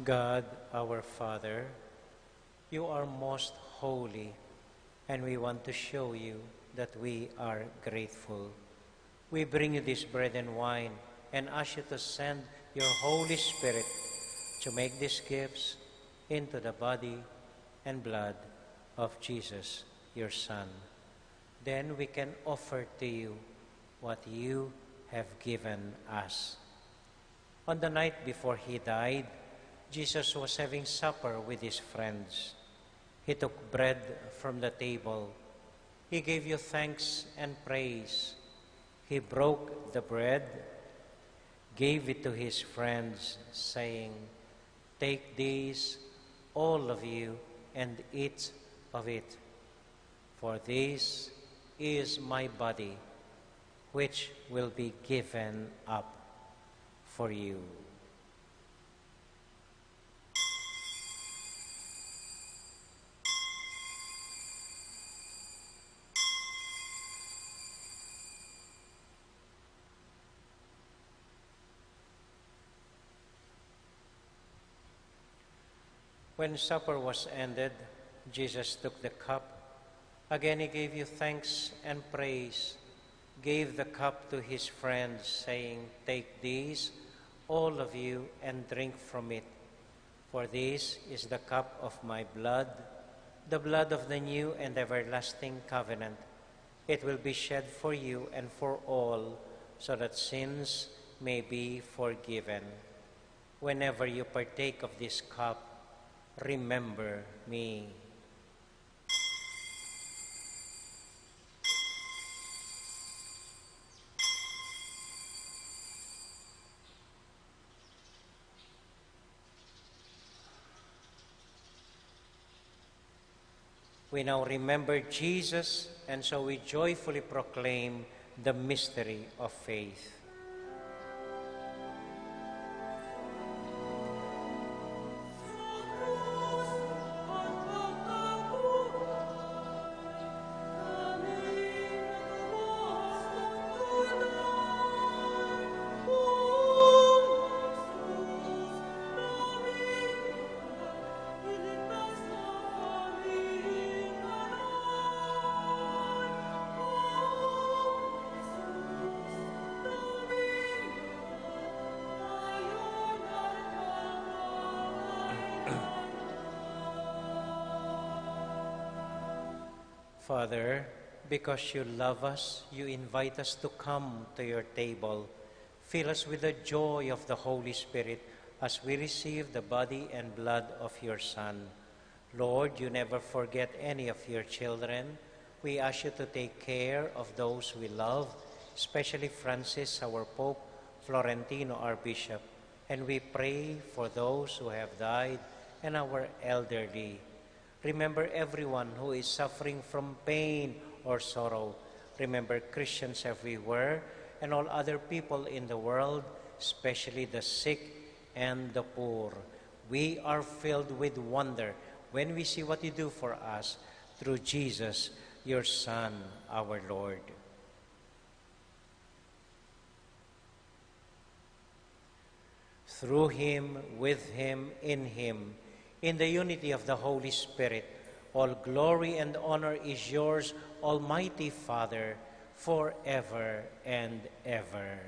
God, our Father, you are most holy, and we want to show you that we are grateful. We bring you this bread and wine and ask you to send your Holy Spirit to make these gifts into the body and blood of Jesus, your Son. Then we can offer to you what you have given us. On the night before he died, Jesus was having supper with his friends. He took bread from the table. He gave you thanks and praise. He broke the bread, gave it to his friends, saying, "Take this, all of you, and eat of it. For this is my body, which will be given up for you." When supper was ended, Jesus took the cup. Again he gave you thanks and praise, gave the cup to his friends, saying, "Take this, all of you, and drink from it. For this is the cup of my blood, the blood of the new and everlasting covenant. It will be shed for you and for all, so that sins may be forgiven. Whenever you partake of this cup, remember me." We now remember Jesus, and so we joyfully proclaim the mystery of faith. Father, because you love us, you invite us to come to your table. Fill us with the joy of the Holy Spirit as we receive the body and blood of your Son. Lord, you never forget any of your children. We ask you to take care of those we love, especially Francis, our Pope, Florentino, our Bishop, and we pray for those who have died and our elderly. Remember everyone who is suffering from pain or sorrow. Remember Christians everywhere and all other people in the world, especially the sick and the poor. We are filled with wonder when we see what you do for us through Jesus, your Son, our Lord. Through him, with him, in the unity of the Holy Spirit, all glory and honor is yours, Almighty Father, forever and ever.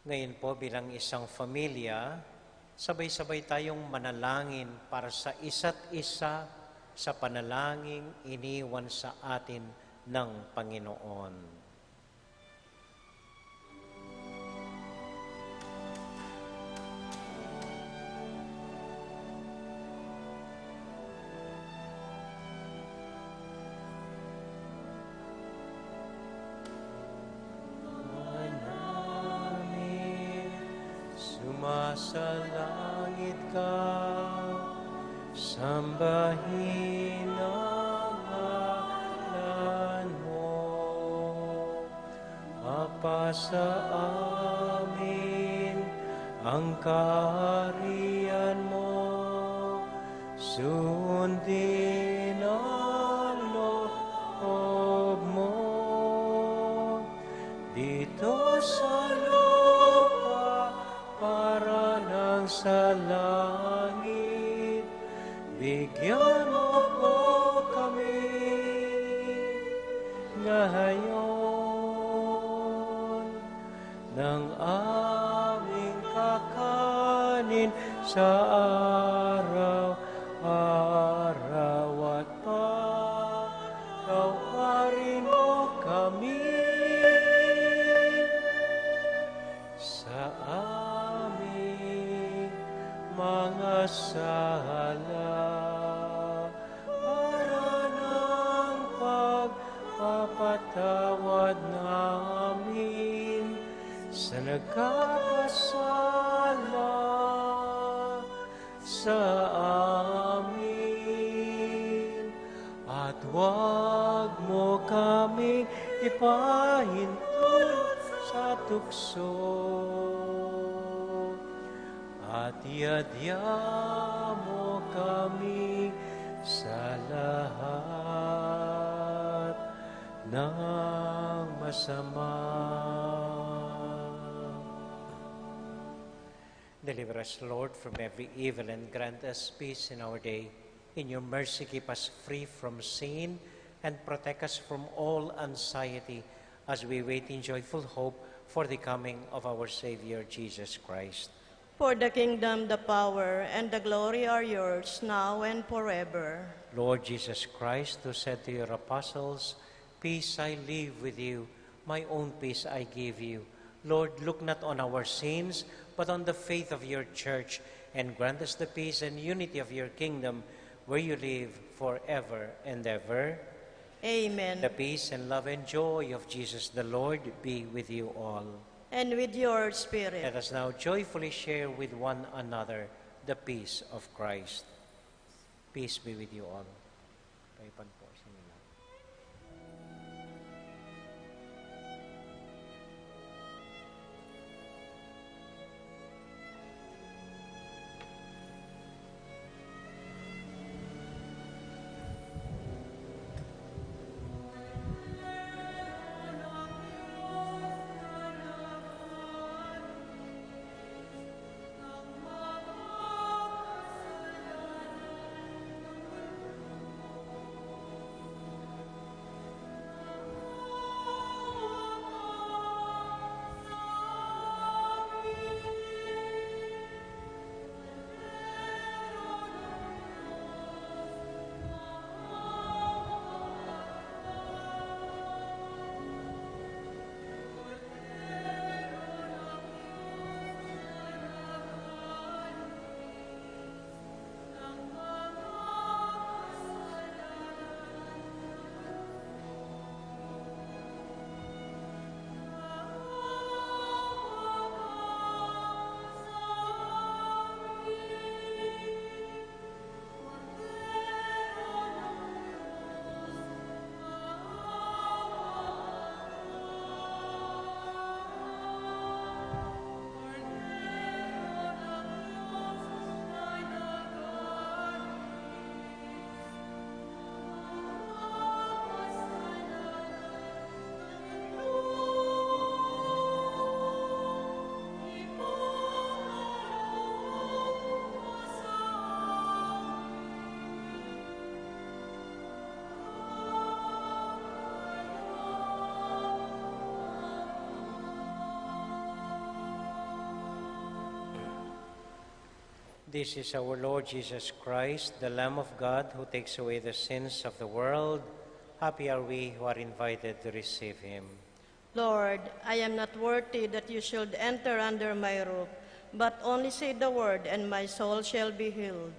Ngayon po bilang isang pamilya, sabay-sabay tayong manalangin para sa isa't isa sa panalangin iniwan sa atin ng Panginoon. Sa langit ka, sambahin ang ngalan mo. Apa sa amin ang kaharian mo, sundin ang loob mo. Dito sa para nang sa langit, bigyan mo po kami ngayon ng aming kakanin sa araw-araw at pagkawarin mo kami sa mga sala para ng pagpapatawad namin sa nagkakasala sa amin. At huwag mo kaming ipahintulot sa tukso, at iadya mo kami sa lahat ng masama. Deliver us, Lord, from every evil and grant us peace in our day. In your mercy, keep us free from sin and protect us from all anxiety as we wait in joyful hope for the coming of our Savior, Jesus Christ. For the kingdom, the power, and the glory are yours, now and forever. Lord Jesus Christ, who said to your apostles, "Peace I leave with you, my own peace I give you." Lord, look not on our sins, but on the faith of your church, and grant us the peace and unity of your kingdom, where you live forever and ever. Amen. The peace and love and joy of Jesus the Lord be with you all. And with your spirit. Let us now joyfully share with one another the peace of Christ. Peace be with you all. Paipan po sa inyo. This is our Lord Jesus Christ, the Lamb of God, who takes away the sins of the world. Happy are we who are invited to receive him. Lord, I am not worthy that you should enter under my roof, but only say the word, and my soul shall be healed.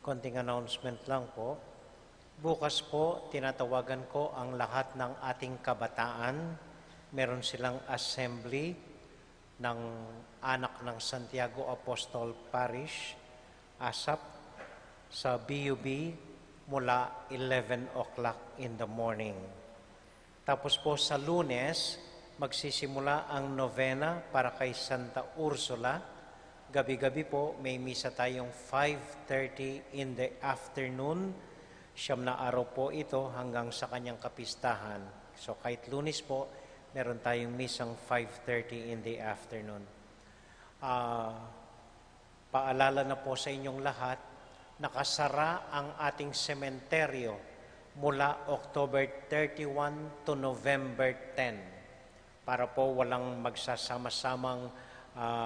Konting announcement lang po. Bukas po, tinatawagan ko ang lahat ng ating kabataan. Meron silang assembly ng anak ng Santiago Apostol Parish, ASAP, sa BUB mula 11 o'clock in the morning. Tapos po sa Lunes, magsisimula ang novena para kay Santa Ursula. Gabi-gabi po, may misa tayong 5:30 in the afternoon. 9 na araw po ito hanggang sa kanyang kapistahan. So kahit Lunes po, meron tayong misang 5:30 in the afternoon. Paalala na po sa inyong lahat, nakasara ang ating sementeryo mula October 31 to November 10 para po walang magsasama-samang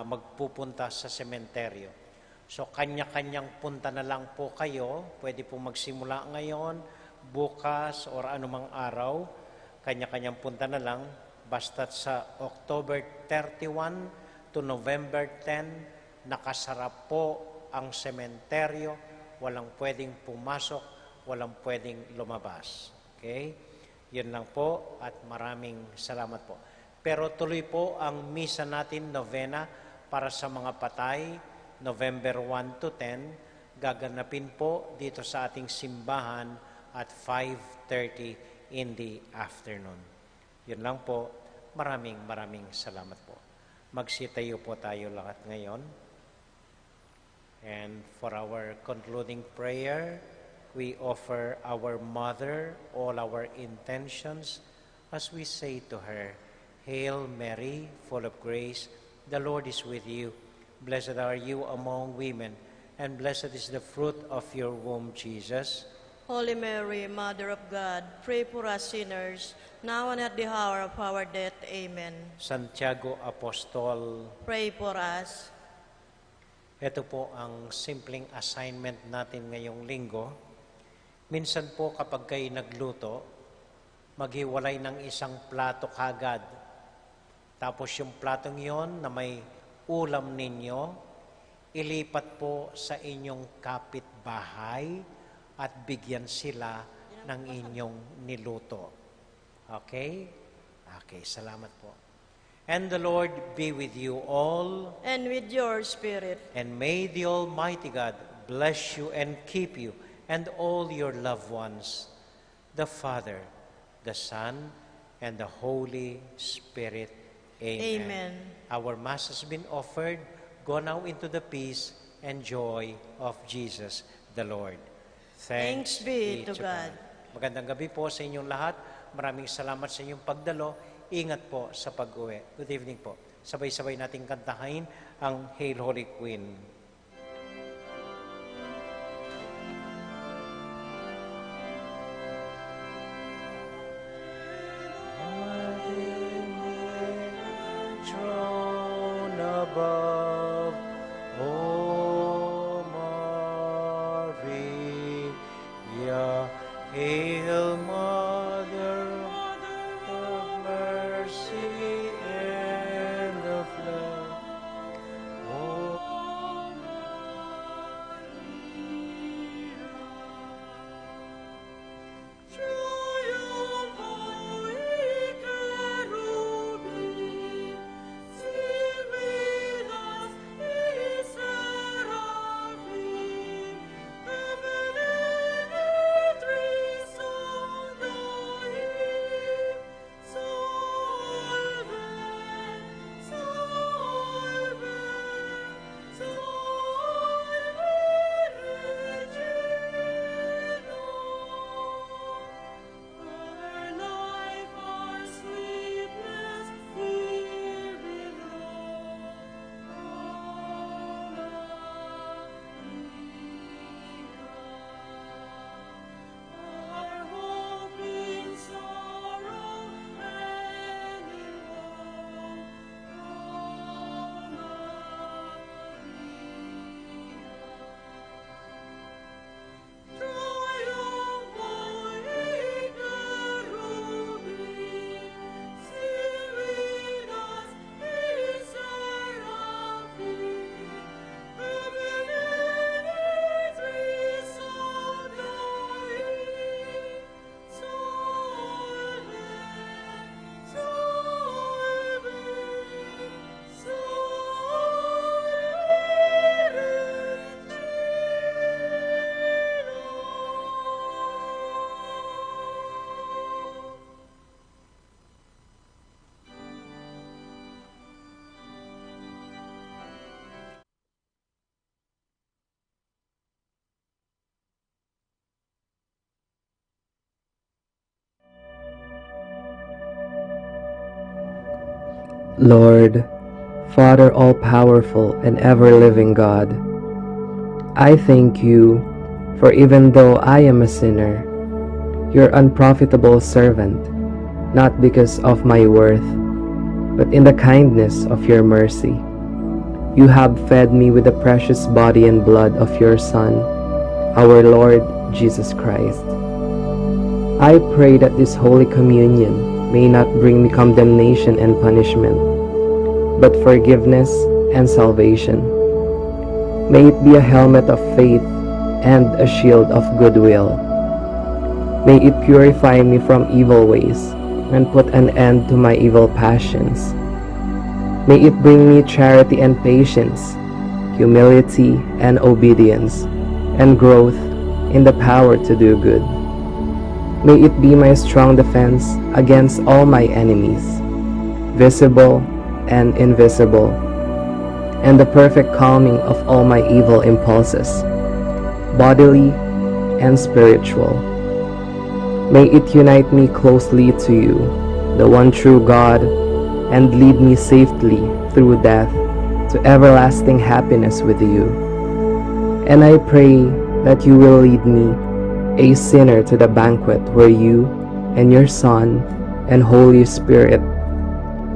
magpupunta sa sementeryo. So kanya-kanyang punta na lang po kayo, pwede po magsimula ngayon, bukas, or anumang araw, kanya-kanyang punta na lang, basta't sa October 31 to November 10, nakasara po ang sementeryo, walang pwedeng pumasok, walang pwedeng lumabas. Okay? Yun lang po at maraming salamat po. Pero tuloy po ang misa natin, novena, para sa mga patay, November 1 to 10, gaganapin po dito sa ating simbahan at 5:30 in the afternoon. Yun lang po. Maraming salamat po. Magsitayo po tayo lahat ngayon. And for our concluding prayer, we offer our Mother all our intentions as we say to her, Hail Mary, full of grace, the Lord is with you. Blessed are you among women, and blessed is the fruit of your womb, Jesus. Holy Mary, Mother of God, pray for us sinners, now and at the hour of our death. Amen. Santiago Apostol, Pray for us. ito po ang simpleng assignment natin ngayong linggo. Minsan po kapag kayo nagluto, maghiwalay ng isang plato kagad. Tapos yung platong yon na may ulam ninyo, ilipat po sa inyong kapitbahay at bigyan sila ng inyong niluto. Okay? Okay, salamat po. And the Lord be with you all. And with your spirit. And may the Almighty God bless you and keep you and all your loved ones, the Father, the Son, and the Holy Spirit. Amen. Amen. Our Mass has been offered. Go now into the peace and joy of Jesus the Lord. Thanks be to God. Magandang gabi po sa inyong lahat. Maraming salamat sa inyong pagdalo. Ingat po sa pag-uwi. Good evening po. Sabay-sabay nating kantahin ang Hail Holy Queen. Throne above, O Maria, Hail Mother of mercy and of love. O Lord, Father all-powerful and ever-living God, I thank you, for even though I am a sinner, your unprofitable servant, not because of my worth, but in the kindness of your mercy, you have fed me with the precious body and blood of your Son, our Lord Jesus Christ. I pray that this Holy Communion may not bring me condemnation and punishment, but forgiveness and salvation. May it be a helmet of faith and a shield of goodwill. May it purify me from evil ways and put an end to my evil passions. May it bring me charity and patience, humility and obedience, and growth in the power to do good. May it be my strong defense against all my enemies, visible and invisible, and the perfect calming of all my evil impulses, bodily and spiritual. May it unite me closely to you, the one true God, and lead me safely through death to everlasting happiness with you. And I pray that you will lead me, a sinner, to the banquet where you and your Son and Holy Spirit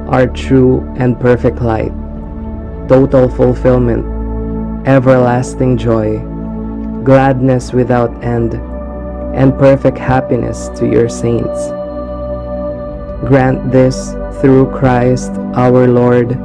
are true and perfect light, total fulfillment, everlasting joy, gladness without end, and perfect happiness to your saints. Grant this through Christ our Lord.